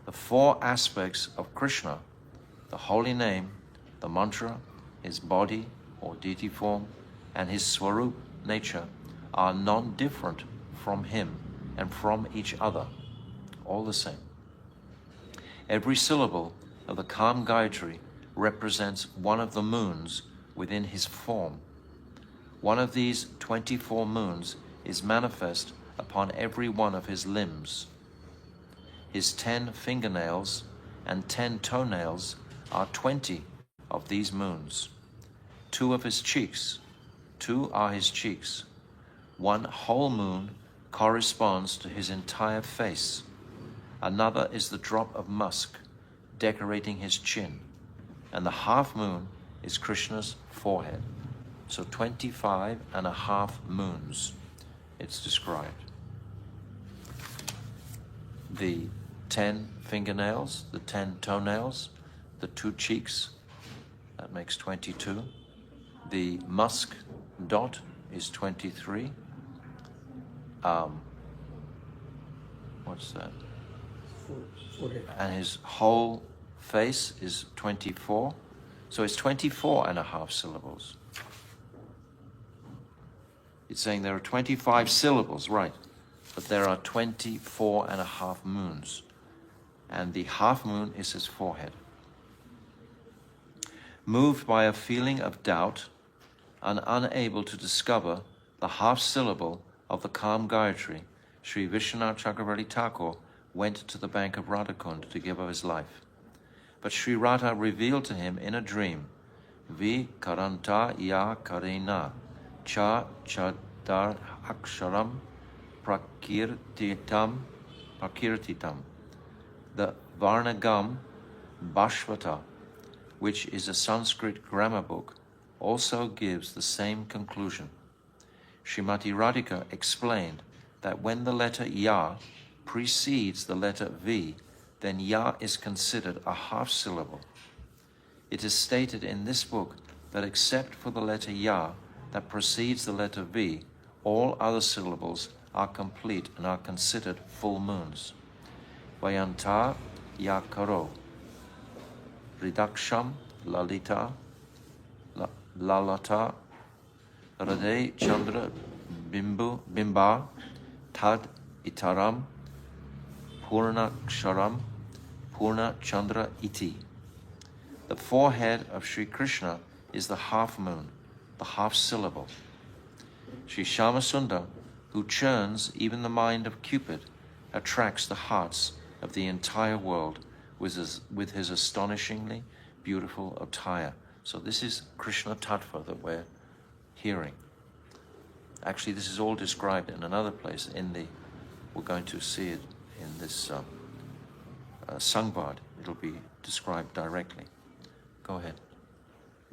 The four aspects of Krishna, the holy name, the mantra, his body or deity form, and his Swarup nature, are non-different from him and from each other, all the same. Every syllable of the Kam Gayatri represents one of the moons within his form. One of these 24 moons is manifest upon every one of his limbs. His 10 fingernails and 10 toenails are 20 of these moons. 2 are his cheeks. One whole moon corresponds to his entire face. Another is the drop of musk decorating his chin, and the half moon is Krishna's forehead. So 25.5 moons it's described. The 10 fingernails, the 10 toenails, the 2 cheeks, that makes 22. The musk dot is 23. What's that? Forehead. And his whole face is 24. So it's 24.5 syllables. It's saying there are 25 syllables, right? But there are 24.5 moons. And the half moon is his forehead. Moved by a feeling of doubt and unable to discover the half syllable of the Kam Gayatri, Sri Vishwanath Chakravarti Thakur went to the bank of Radhakund to give up his life. But Sri Radha revealed to him in a dream, Vi Karanta Ya Karena Cha Chadar Aksharam Prakirtitam, the Varnagam Bhashvata, which is a Sanskrit grammar book, also gives the same conclusion. Srimati Radhika explained that when the letter Ya precedes the letter V, then Ya is considered a half syllable. It is stated in this book that except for the letter Ya that precedes the letter V, all other syllables are complete and are considered full moons. Vayanta Ya Karo, Ridaksham Lalita, Lalata, Radhe Chandra Bimba, Tad Itaram, Purna Ksharam, Purna Chandra Iti. The forehead of Sri Krishna is the half moon, the half syllable. Sri Shyamasundar, who churns even the mind of Cupid, attracts the hearts of the entire world with his astonishingly beautiful attire. So this is Krsna Tattva that we're hearing. Actually, this is all described in another place. We're going to see it in this Sangbad. It'll be described directly. Go ahead.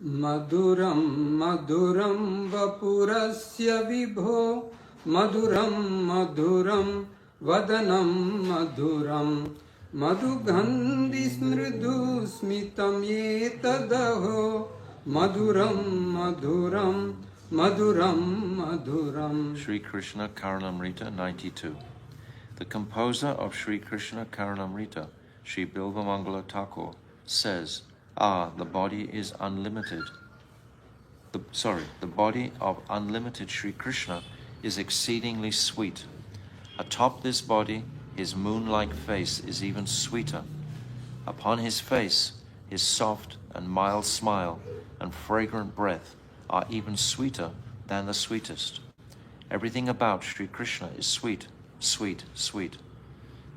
Maduram maduram vapurasya vibho maduram maduram vadanam maduram madhugandhi smridu smitam yetadaho maduram maduram maduram maduram. Sri Krishna Karnamrita 92. The composer of Sri Krishna Karnamrita, Sri Bilvamangala Thakur, says, the body is unlimited. The body of unlimited Sri Krishna is exceedingly sweet. Atop this body, his moon-like face is even sweeter. Upon his face, his soft and mild smile and fragrant breath are even sweeter than the sweetest. Everything about Sri Krishna is sweet, sweet, sweet.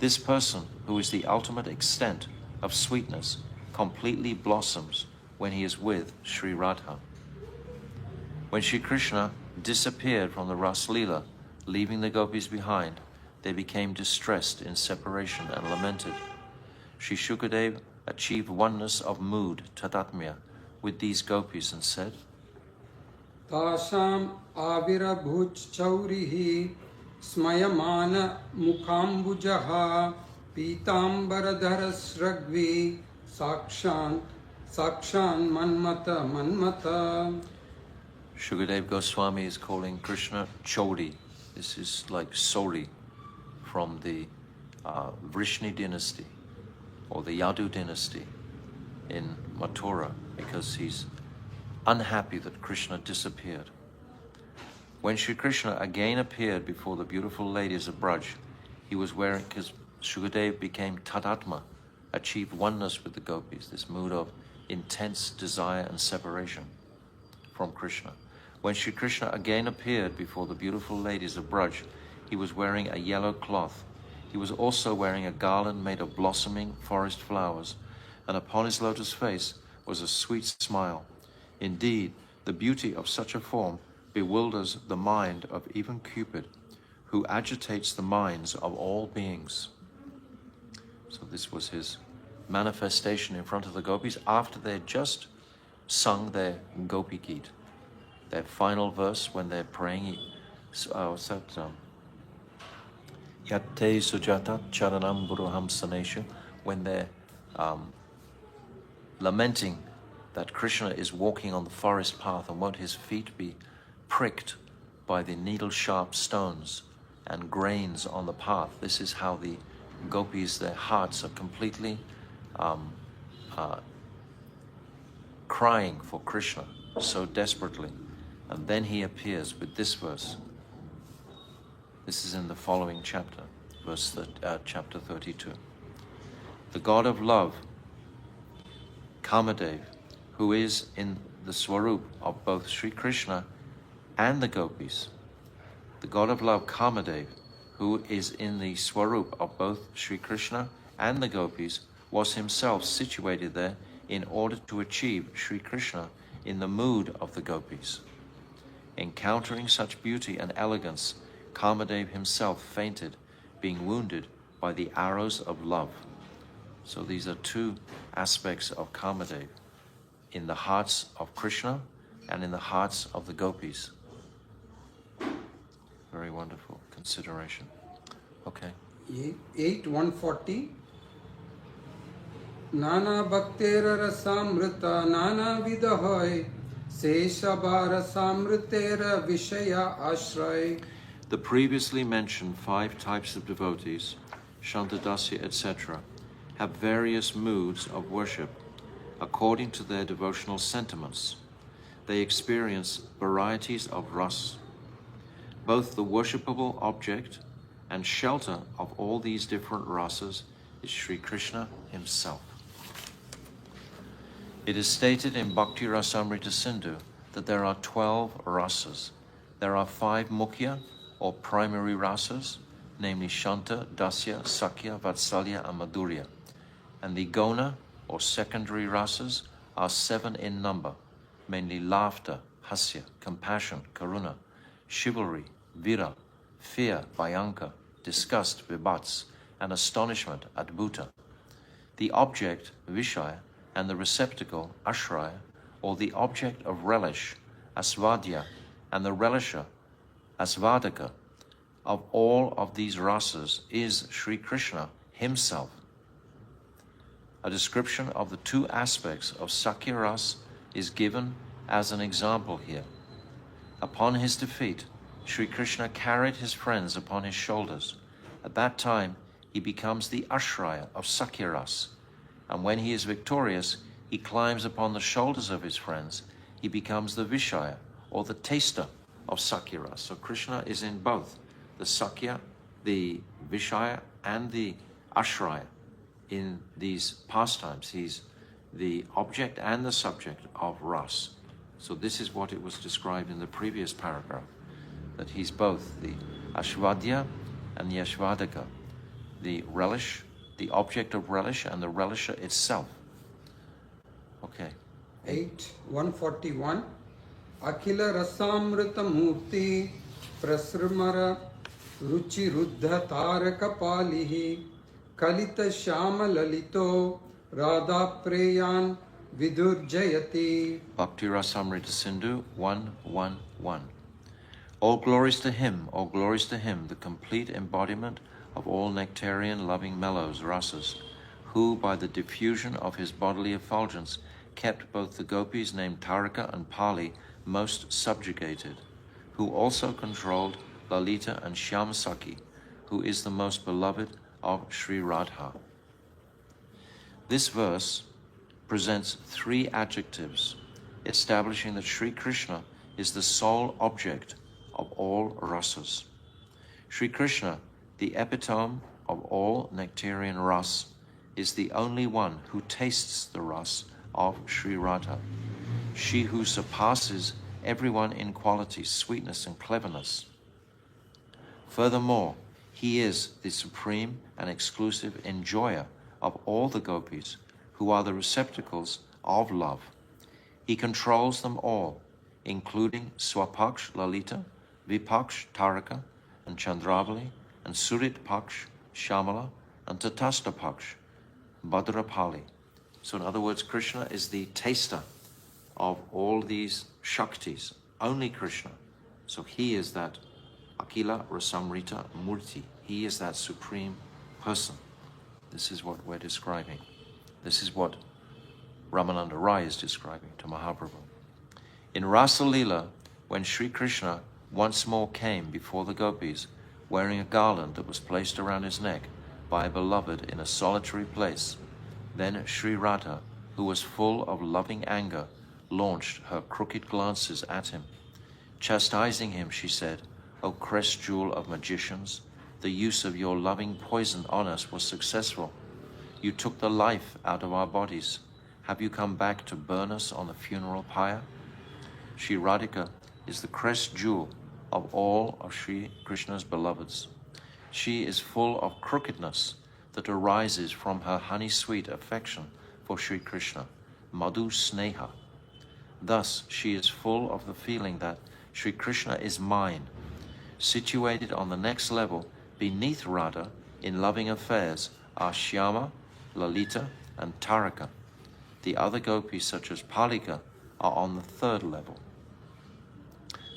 This person, who is the ultimate extent of sweetness, completely blossoms when he is with Sri Radha. When Sri Krishna disappeared from the Ras Leela, leaving the gopis behind, they became distressed in separation and lamented. Sri Shukadev achieved oneness of mood, tadatmya, with these gopis and said, Tasam avirabhuj chaurihi smayamana mukhambujaha pitambaradhara sragvi sakshan manmata manmata. Shukadev Goswami is calling Krishna Chaudi. This is like Soli from the Vrishni dynasty or the Yadu dynasty in Mathura, because he's unhappy that Krishna disappeared. When Sri Krishna again appeared before the beautiful ladies of Braj, he was wearing, because Shukadev became Tadatma, achieved oneness with the gopis, this mood of intense desire and separation from Krishna. When Sri Krishna again appeared before the beautiful ladies of Braj, he was wearing a yellow cloth. He was also wearing a garland made of blossoming forest flowers, and upon his lotus face was a sweet smile. Indeed, the beauty of such a form bewilders the mind of even Cupid, who agitates the minds of all beings. So this was his manifestation in front of the gopis after they had just sung their Gopi Geet, their final verse when they're praying. What's that? Yatte sujata charanam buruham saneshu, when they're lamenting that Krishna is walking on the forest path and won't his feet be pricked by the needle-sharp stones and grains on the path. This is how the gopis, their hearts are completely crying for Krishna so desperately. And then he appears with this verse. This is in the following chapter, chapter 32. The God of love, Kamadev, who is in the Swarup of both Sri Krishna and the gopis. The God of love, Kamadev, who is in the Swarup of both Sri Krishna and the gopis, was himself situated there in order to achieve Sri Krishna in the mood of the gopis. Encountering such beauty and elegance, Kamadev himself fainted, being wounded by the arrows of love. So these are two aspects of Kamadev, in the hearts of Krishna and in the hearts of the gopis. Very wonderful consideration. Okay. 8:140. Nana bhaktera rasamrita nana vidahoy seshabara samritera vishaya ashray. The previously mentioned 5 types of devotees, Shantadasya, etc., have various moods of worship according to their devotional sentiments. They experience varieties of ras. Both the worshipable object and shelter of all these different rasas is Sri Krishna himself. It is stated in Bhakti Rasamrita Sindhu that there are 12 rasas. There are 5 mukhya or primary rasas, namely Shanta, Dasya, Sakya, Vatsalya, and Madhurya. And the gona or secondary rasas are 7 in number, mainly laughter, hasya, compassion, karuna, chivalry, vira, fear, bhayanka, disgust, vibhats, and astonishment, adbhuta. The object, vishaya, and the receptacle, ashraya, or the object of relish, asvadya, and the relisher, asvadaka, of all of these rasas is Sri Krishna himself. A description of the 2 aspects of Sakya Ras is given as an example here. Upon his defeat, Sri Krishna carried his friends upon his shoulders. At that time, he becomes the ashraya of Sakya Ras. And when he is victorious, he climbs upon the shoulders of his friends. He becomes the vishaya, or the taster of Sakya Ras. So Krishna is in both the Sakya, the vishaya, and the ashraya. In these pastimes, he's the object and the subject of ras. So this is what it was described in the previous paragraph, that he's both the ashvadya and the ashvadaka, the relish, the object of relish, and the relisher itself. Okay. 141. Akhila rasamrita murti prasrmara ruchi ruddha taraka palihi kalita shama lalito radha preyan vidurjayati. Bhakti Rasamrita Sindhu 111. All glories to him, the complete embodiment of all nectarian loving mellows, rasas, who by the diffusion of his bodily effulgence kept both the gopis named Taraka and Pali most subjugated, who also controlled Lalita and Shyamsaki, who is the most beloved of Sri Radha. This verse presents 3 adjectives, establishing that Sri Krishna is the sole object of all rasas. Sri Krishna, the epitome of all nectarian ras, is the only one who tastes the ras of Sri Radha, she who surpasses everyone in quality, sweetness, and cleverness. Furthermore, he is the supreme and exclusive enjoyer of all the gopis, who are the receptacles of love. He controls them all, including Swapaksh Lalita, Vipaksh Taraka, and Chandravali, and Surit Paksh Shamala, and Tatasta Paksh Bhadrapali. So in other words, Krishna is the taster of all these Shaktis, only Krishna. So he is that Akila Rasamrita Murti. He is that supreme person. This is what we're describing. This is what Ramananda Rai is describing to Mahaprabhu. In Rasa Leela, when Sri Krishna once more came before the gopis, wearing a garland that was placed around his neck by a beloved in a solitary place, then Sri Radha, who was full of loving anger, launched her crooked glances at him. Chastising him, she said, "O crest jewel of magicians, the use of your loving poison on us was successful. You took the life out of our bodies. Have you come back to burn us on the funeral pyre?" Sri Radhika is the crest jewel of all of Sri Krishna's beloveds. She is full of crookedness that arises from her honey-sweet affection for Sri Krishna, Madhu Sneha. Thus, she is full of the feeling that Sri Krishna is mine. Situated on the next level, beneath Radha, in loving affairs, are Shyama, Lalita, and Taraka. The other gopis, such as Palika, are on the 3rd level.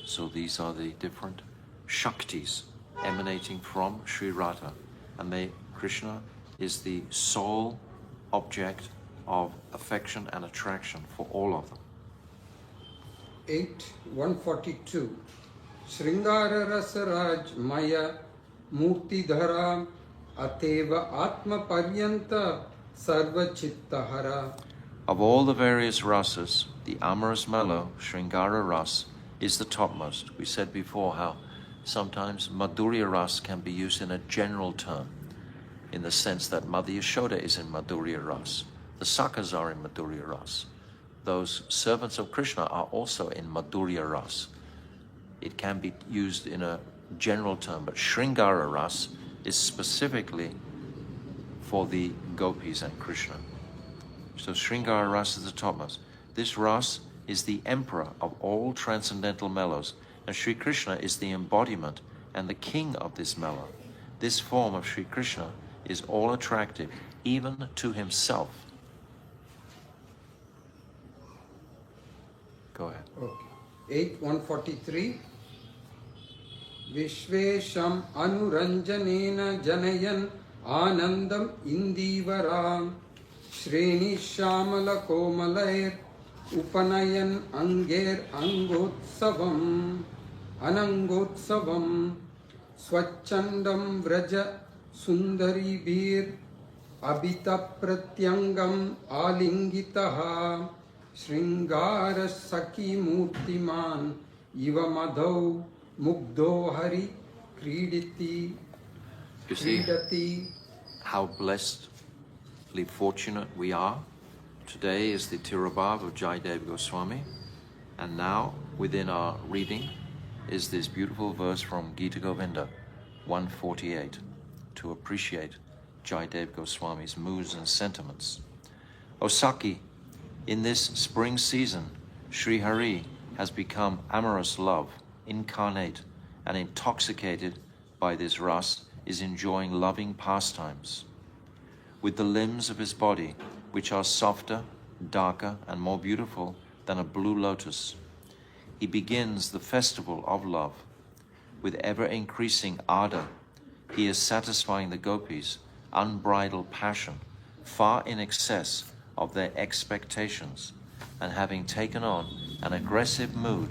So these are the different Shaktis emanating from Sri Radha, and Krishna is the sole object of affection and attraction for all of them. 142. Sringara Rasaraj Maya Murti Dhara Ateva Atma Paryanta Sarva Chittahara. Of all the various rasas, the amorous mellow, Sringara Ras, is the topmost. We said before how sometimes Madhurya Ras can be used in a general term, in the sense that Madhya Yashoda is in Madhurya Ras. The Sakhas are in Madhurya Ras. those servants of Krishna are also in Madhurya Ras. It can be used in a general term, but Sringara Ras is specifically for the gopis and Krishna. So Sringara Ras is the topmost. This Ras is the emperor of all transcendental mellows, and Sri Krishna is the embodiment and the king of this mellow. This form of Sri Krishna is all attractive, even to himself. Go ahead. Okay. 143. Vishvesham anuranjanena janayan anandam indivaram shreni shamala komalair upanayan anger angotsavam anangotsavam swachandam vraja sundari bir abhita pratyangam alingitaha Sringara Saki Murtiman Iva Madhav Mugdho Hari Kriditi You see Kridati. how blessedly fortunate we are. Today is the Tirabhav of Jayadev Goswami, and now within our reading is this beautiful verse from Gita Govinda 148 to appreciate Jayadev Goswami's moods and sentiments. O Saki, in this spring season, Sri Hari has become amorous love, incarnate, and intoxicated by this ras, is enjoying loving pastimes. With the limbs of his body, which are softer, darker, and more beautiful than a blue lotus, he begins the festival of love. With ever-increasing ardor, he is satisfying the gopis' unbridled passion, far in excess of their expectations, and having taken on an aggressive mood,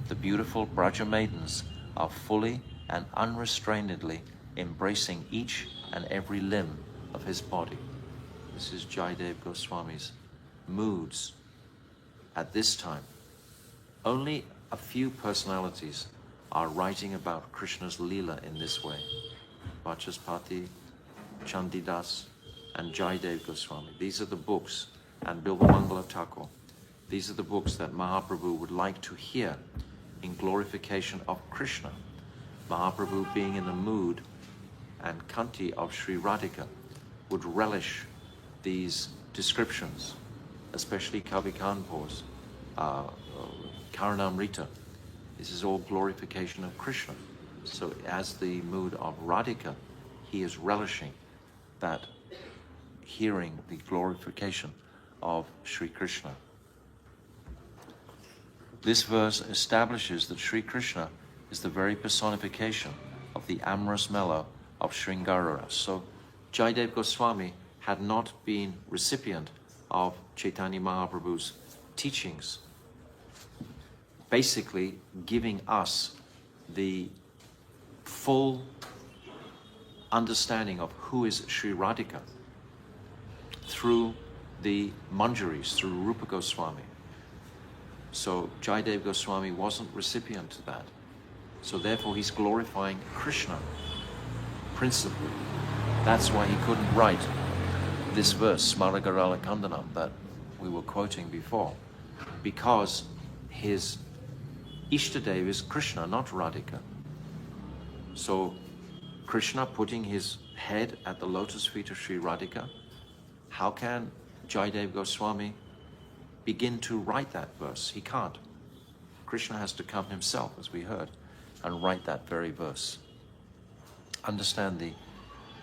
the beautiful Braja maidens are fully and unrestrainedly embracing each and every limb of his body. This is Jayadev Goswami's moods at this time. Only a few personalities are writing about Krishna's Leela in this way. Vachaspati, Chandidas, and Jayadev Goswami. These are the books, and Bilvamangala Thakur. These are the books that Mahaprabhu would like to hear in glorification of Krishna. Mahaprabhu, being in the mood and kanti of Sri Radhika, would relish these descriptions, especially Kavi Kanpur's, Karanamrita. This is all glorification of Krishna. So as the mood of Radhika, he is relishing that, hearing the glorification of Sri Krishna. This verse establishes that Sri Krishna is the very personification of the amorous mellow of Sringara. So Jayadev Goswami had not been recipient of Chaitanya Mahaprabhu's teachings, basically giving us the full understanding of who is Sri Radhika through the Manjaris, through Rupa Goswami. So Jayadev Goswami wasn't recipient to that. So therefore he's glorifying Krishna principally. That's why he couldn't write this verse, Smaragarala Kandanam, that we were quoting before, because his Ishtadev is Krishna, not Radhika. So Krishna putting his head at the lotus feet of Sri Radhika, how can Jayadev Goswami begin to write that verse? He can't. Krishna has to come himself, as we heard, and write that very verse. Understand the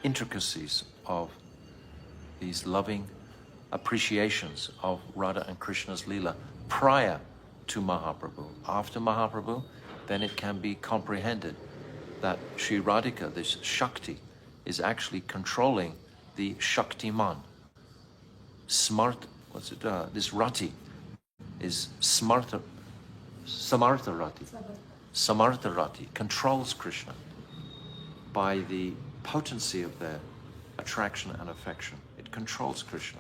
intricacies of these loving appreciations of Radha and Krishna's Leela prior to Mahaprabhu. After Mahaprabhu, then it can be comprehended that Sri Radhika, this Shakti, is actually controlling the Shaktiman. This Rati is Samartha Rati. Samartha Rati controls Krishna by the potency of their attraction and affection. It controls Krishna.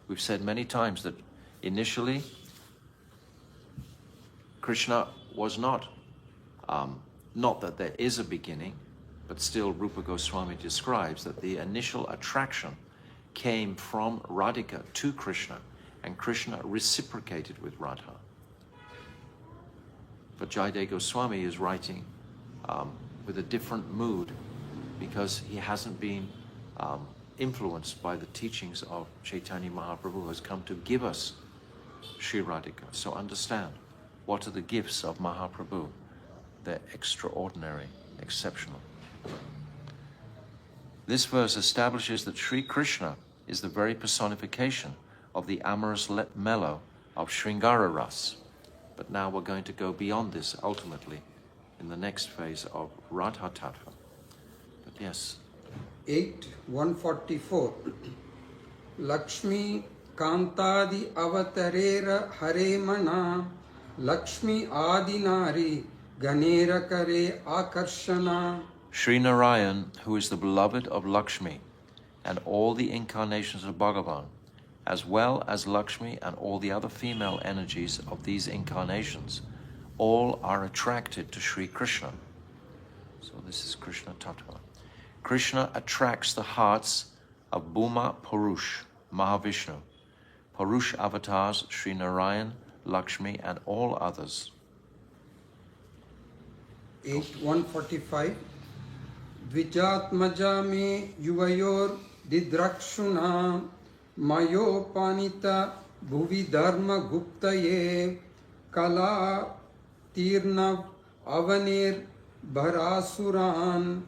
We've said many times that initially Krishna was not that there is a beginning, but still Rupa Goswami describes that the initial attraction came from Radhika to Krishna, and Krishna reciprocated with Radha. But Jayadeva Goswami is writing with a different mood because he hasn't been influenced by the teachings of Chaitanya Mahaprabhu, who has come to give us Sri Radhika. So understand, what are the gifts of Mahaprabhu? They're extraordinary, exceptional. This verse establishes that Sri Krishna is the very personification of the amorous mellow of Sringara Ras. But now we're going to go beyond this ultimately in the next phase of Radha Tattva. But yes. 8.144 Lakshmi Kantadi Avatarera Hare Mana Lakshmi Adinari Ganera Kare Akarshana. Sri Narayan, who is the beloved of Lakshmi and all the incarnations of Bhagavan, as well as Lakshmi and all the other female energies of these incarnations, all are attracted to Sri Krishna. So this is Krsna Tattva. Krishna attracts the hearts of Bhuma Purush, Mahavishnu, Purush avatars, Sri Narayan, Lakshmi, and all others. 8.145 Dvijatmaja me yuvayor didrakshuna mayo panita bhuvi dharma guptaye kala tirnav avanir bharasuran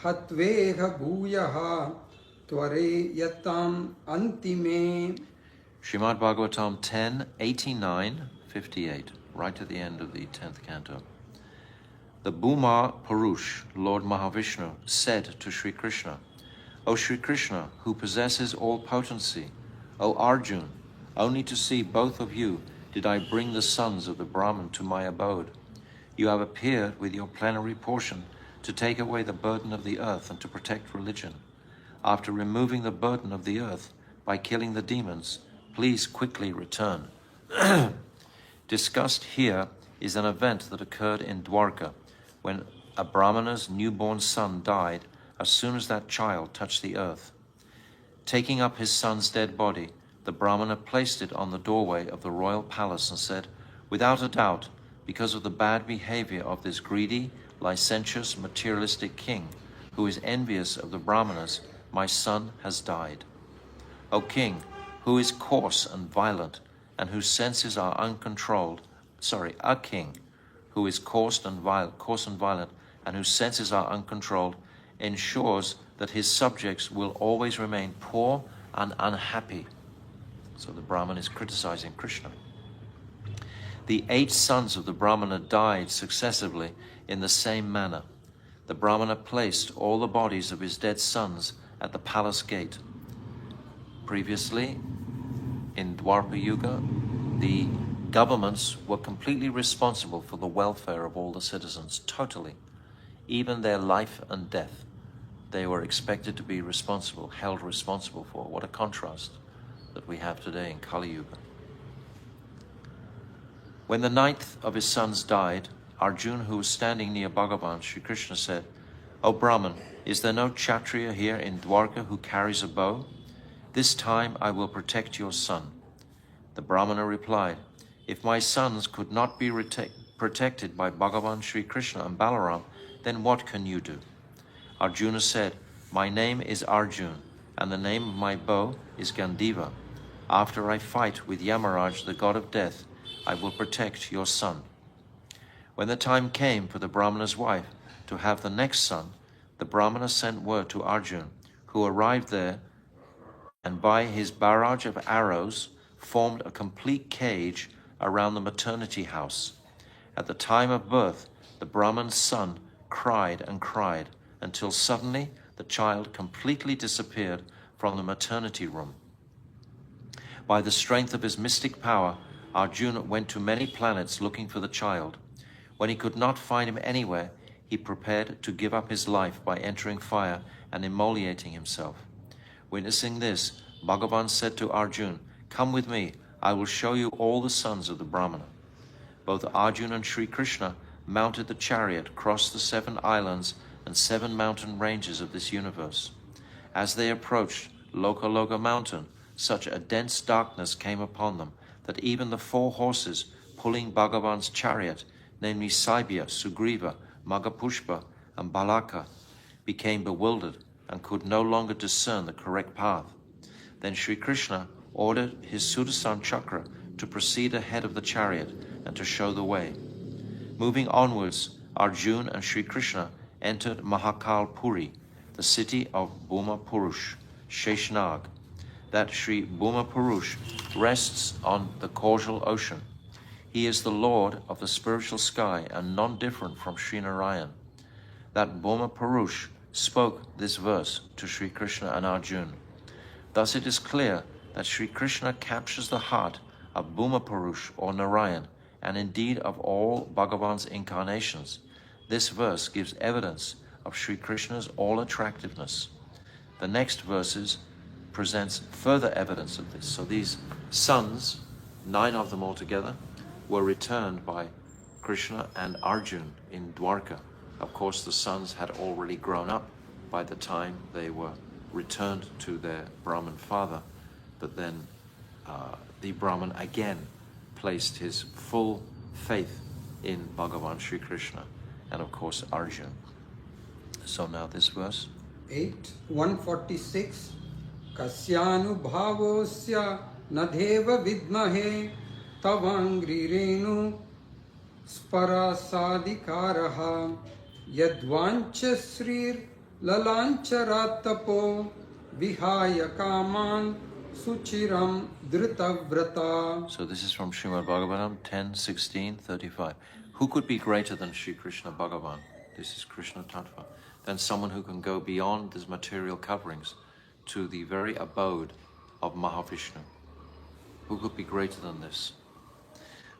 hatveha bhuyaha tvare yatam antime. Srimad Bhagavatam 10, 89, 58, right at the end of the 10th canto. The Bhuma Purush, Lord Mahavishnu, said to Sri Krishna, O Sri Krishna, who possesses all potency, O Arjun, only to see both of you did I bring the sons of the Brahman to my abode. You have appeared with your plenary portion to take away the burden of the earth and to protect religion. After removing the burden of the earth by killing the demons, please quickly return. Discussed here is an event that occurred in Dwarka, when a Brahmana's newborn son died as soon as that child touched the earth. Taking up his son's dead body, the Brahmana placed it on the doorway of the royal palace and said, without a doubt, because of the bad behavior of this greedy, licentious, materialistic king, who is envious of the Brahmanas, my son has died. O king, who is coarse and violent, and whose senses are uncontrolled, a king, who is coarse and violent, and whose senses are uncontrolled, ensures that his subjects will always remain poor and unhappy. So the Brahman is criticizing Krishna. The 8 sons of the Brahmana died successively in the same manner. The Brahmana placed all the bodies of his dead sons at the palace gate. Previously, in Dwapara Yuga, the governments were completely responsible for the welfare of all the citizens, totally. Even their life and death, they were expected to be responsible, held responsible for. What a contrast that we have today in Kali Yuga. When the 9th of his sons died, Arjuna, who was standing near Bhagavan, Sri Krishna said, O Brahman, is there no Kshatriya here in Dwarka who carries a bow? This time I will protect your son. The Brahmana replied, if my sons could not be protected by Bhagavan Sri Krishna and Balaram, then what can you do? Arjuna said, my name is Arjun, and the name of my bow is Gandiva. After I fight with Yamaraj, the god of death, I will protect your son. When the time came for the Brahmana's wife to have the next son, the Brahmana sent word to Arjun, who arrived there, and by his barrage of arrows formed a complete cage around the maternity house. At the time of birth, the Brahman's son cried and cried until suddenly the child completely disappeared from the maternity room. By the strength of his mystic power, Arjuna went to many planets looking for the child. When he could not find him anywhere, he prepared to give up his life by entering fire and immolating himself. Witnessing this, Bhagavan said to Arjuna, come with me, I will show you all the sons of the Brahmana. Both Arjuna and Sri Krishna mounted the chariot, crossed the 7 islands and 7 mountain ranges of this universe. As they approached Lokaloka mountain, such a dense darkness came upon them that even the 4 horses pulling Bhagavan's chariot, namely Saibhya, Sugriva, Magapushpa, and Balaka, became bewildered and could no longer discern the correct path. Then Sri Krishna ordered his Sudarshan Chakra to proceed ahead of the chariot and to show the way. Moving onwards, Arjuna and Sri Krishna entered Mahakal Puri, the city of Bhuma Purush, Sheshnag. That Sri Bhuma Purush rests on the causal ocean. He is the Lord of the spiritual sky and non-different from Sri Narayan. That Bhuma Purush spoke this verse to Sri Krishna and Arjuna. Thus it is clear that Sri Krishna captures the heart of Bhuma Purush or Narayan, and indeed of all Bhagavan's incarnations. This verse gives evidence of Sri Krishna's all-attractiveness. The next verses presents further evidence of this. So these sons, 9 of them altogether, were returned by Krishna and Arjuna in Dwarka. Of course, the sons had already grown up by the time they were returned to their Brahman father, but then the Brahman again placed his full faith in Bhagavan Sri Krishna and of course Arjuna. So now this verse. 146 Kasyanu bhavosya nadeva vidmahe tavangrirenu sparasadikaraha yadvancha srir lalancharatapo vihaya kaman suchiram dritavrata. So this is from Srimad Bhagavatam 10:16-35. Who could be greater than Sri Krishna Bhagavan? This is Krsna Tattva. Than someone who can go beyond these material coverings to the very abode of Mahavishnu. Who could be greater than this?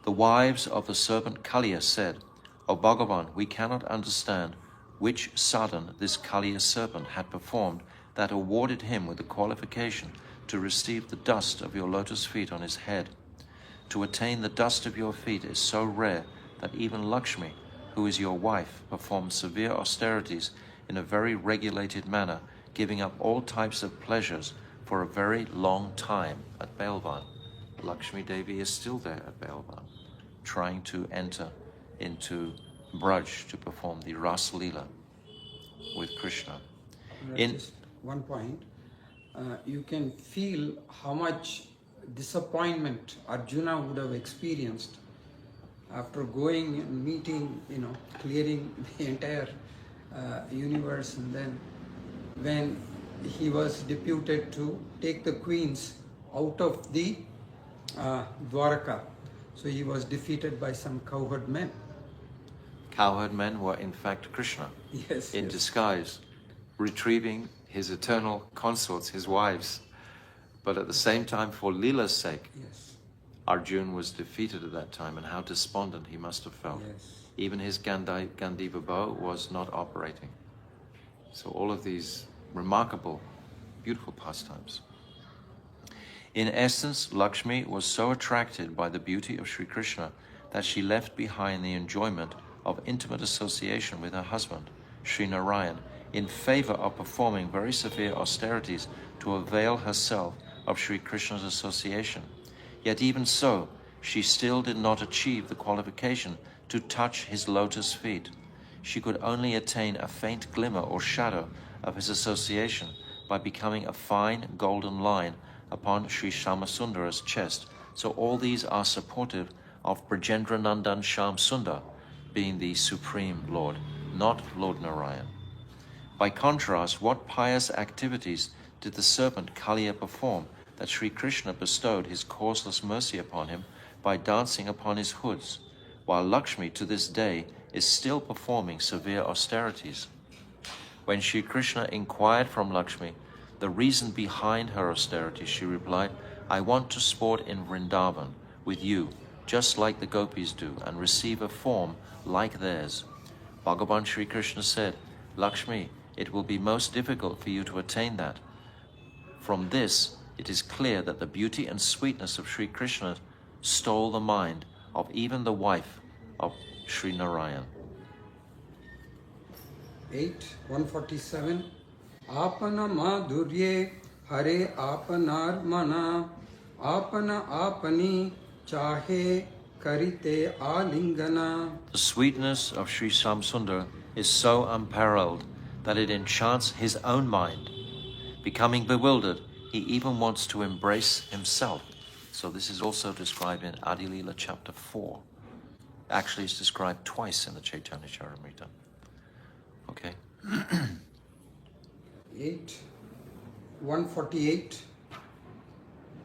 The wives of the serpent Kaliya said, O Bhagavan, we cannot understand which sadhana this Kaliya serpent had performed that awarded him with the qualification to receive the dust of your lotus feet on his head. To attain the dust of your feet is so rare that even Lakshmi, who is your wife, performed severe austerities in a very regulated manner, giving up all types of pleasures for a very long time at Bailvan. Lakshmi Devi is still there at Bailvan, trying to enter into Braj to perform the Ras Leela with Krishna. Just one point. You can feel how much disappointment Arjuna would have experienced after going and meeting, clearing the entire universe, and then when he was deputed to take the queens out of the Dwaraka. So he was defeated by some cowherd men. Cowherd men were in fact Krishna, in disguise, retrieving his eternal consorts, his wives. But at the same time, for Leela's sake, Arjuna was defeated at that time, and how despondent he must have felt. Even his Gandiva bow was not operating. So all of these remarkable, beautiful pastimes. In essence, Lakshmi was so attracted by the beauty of Sri Krishna that she left behind the enjoyment of intimate association with her husband, Sri Narayan, in favor of performing very severe austerities to avail herself of Sri Krishna's association. Yet even so, she still did not achieve the qualification to touch his lotus feet. She could only attain a faint glimmer or shadow of his association by becoming a fine golden line upon Sri Shyamasundara's chest. So all these are supportive of Brajendra Nandan Shyam Sundar being the Supreme Lord, not Lord Narayan. By contrast, what pious activities did the serpent Kaliya perform that Sri Krishna bestowed his causeless mercy upon him by dancing upon his hoods, while Lakshmi to this day is still performing severe austerities? When Sri Krishna inquired from Lakshmi the reason behind her austerities, she replied, I want to sport in Vrindavan with you, just like the gopis do, and receive a form like theirs. Bhagavan Sri Krishna said, Lakshmi, it will be most difficult for you to attain that. From this, it is clear that the beauty and sweetness of Sri Krishna stole the mind of even the wife of Sri Narayan. 147 Apana madhurye Hare apanar mana apana apani chahe karite alingana. The sweetness of Sri Shamsundar is so unparalleled that it enchants his own mind. Becoming bewildered, he even wants to embrace himself. So this is also described in Adi Lila chapter 4. Actually, it's described twice in the Chaitanya Charitamrita. Okay. 148.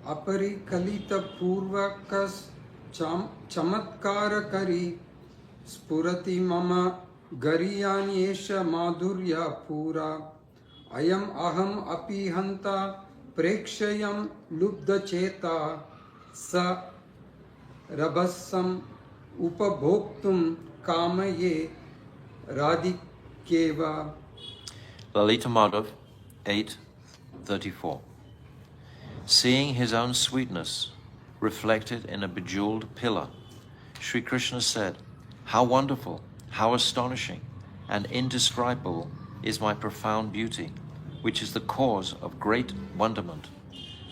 Aparikalita purvakas chamatkara kari spurati mama gariyani esha madhurya pura ayam aham api hanta prekshayam lubdha cheta sa rabasam upabhoktum kamaye radikeva. Lalita Madhav 8:34. Seeing his own sweetness reflected in a bejeweled pillar, Sri Krishna said, "How wonderful, how astonishing, and indescribable is my profound beauty, which is the cause of great wonderment.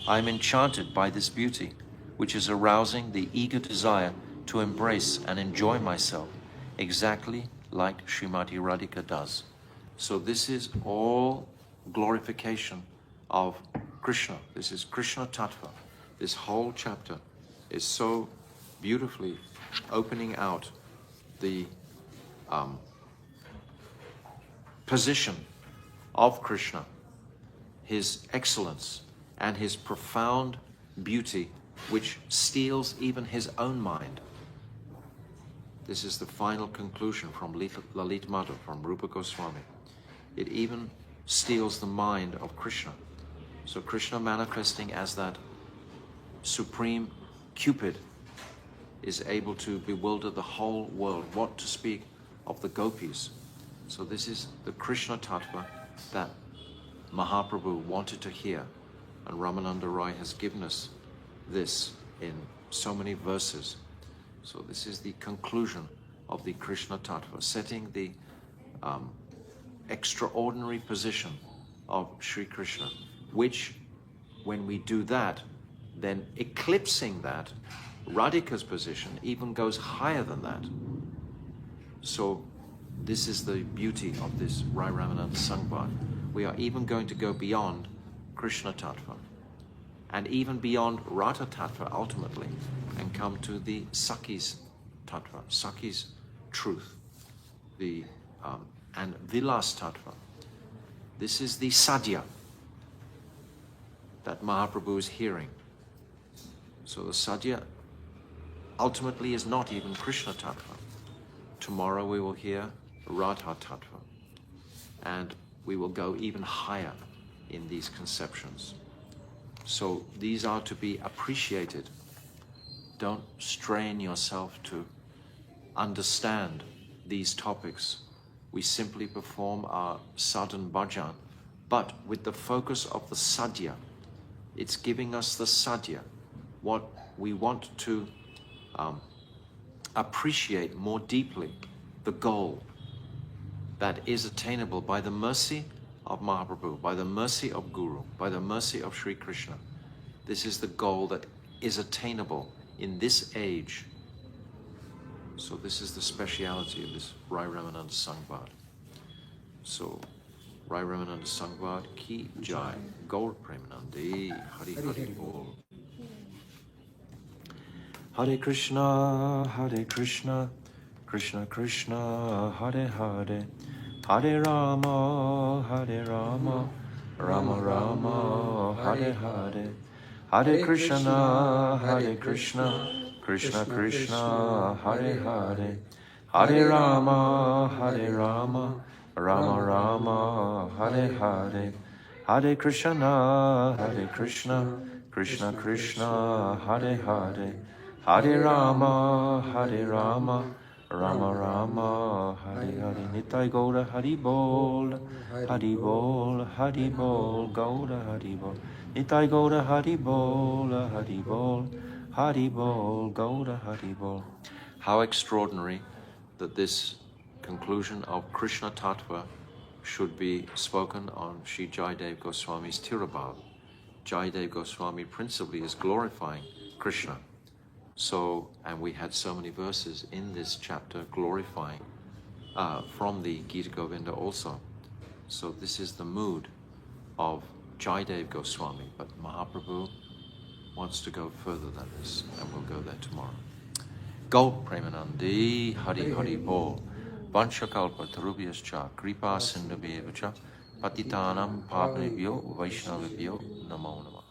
I am enchanted by this beauty, which is arousing the eager desire to embrace and enjoy myself, exactly like Srimati Radhika does." So this is all glorification of Krishna. This is Krsna Tattva. This whole chapter is so beautifully opening out the position of Krishna, his excellence, and his profound beauty, which steals even his own mind. This is the final conclusion from Lalita Madhav, from Rupa Goswami. It even steals the mind of Krishna. So Krishna, manifesting as that supreme Cupid, is able to bewilder the whole world. What to speak of the gopis? So this is the Krsna Tattva that Mahaprabhu wanted to hear, and Ramananda Rai has given us this in so many verses. So this is the conclusion of the Krsna Tattva, setting the extraordinary position of Sri Krishna, which, when we do that, then eclipsing that, Radhika's position even goes higher than that. So this is the beauty of this Rai Ramananda Sangbad. We are even going to go beyond Krishna Tattva, and even beyond Radha Tattva ultimately, and come to the Sakhi's Tattva, Sakhi's truth, and Vilas Tattva. This is the Sadhya that Mahaprabhu is hearing. So the Sadhya ultimately is not even Krishna Tattva. Tomorrow we will hear Radha Tattva, and we will go even higher in these conceptions. So these are to be appreciated. Don't strain yourself to understand these topics. We simply perform our sadhan bhajan, but with the focus of the sadhya. It's giving us the sadhya, what we want to appreciate more deeply, the goal that is attainable by the mercy of Mahaprabhu, by the mercy of Guru, by the mercy of Sri Krishna. This is the goal that is attainable in this age. So this is the speciality of this Rai Ramananda Sangbad. So Rai Ramananda Sangbad ki jai, Gaur Premanandi, Hari Hari Bol. Hare Krishna, Krishna Krishna, Hare Hare, Hare Rama, Rama Rama, Hare Hare, Hare Krishna, Krishna Krishna, Hare Hare, Hare Rama, Rama Rama, Hare Hare, Hare Krishna, Krishna Krishna, Hare Hare, Hare Rama, Rama Rama, Hare Hare. Nitai Gaura Hari Bol, Hari Bol, Hari Bol, Gaura Hari Bol. Nitai Gaura Hari Bol, Hari Bol, Hari Bol, Gaura Hari Bol. How extraordinary that this conclusion of Krsna Tattva should be spoken on Sri Jayadev Goswami's Tirabhav. Jayadev Goswami principally is glorifying Krishna. So, and we had so many verses in this chapter glorifying from the Gita Govinda also. So this is the mood of Jayadev Goswami, but Mahaprabhu wants to go further than this, and we'll go there tomorrow. Gaur Premanandi Hari Hari Bol Vanchakalpa Tarubhyascha Kripa Sindhubhyevacha Patitanam Pavnebhyo Vaishnavibhyo Namo Namah.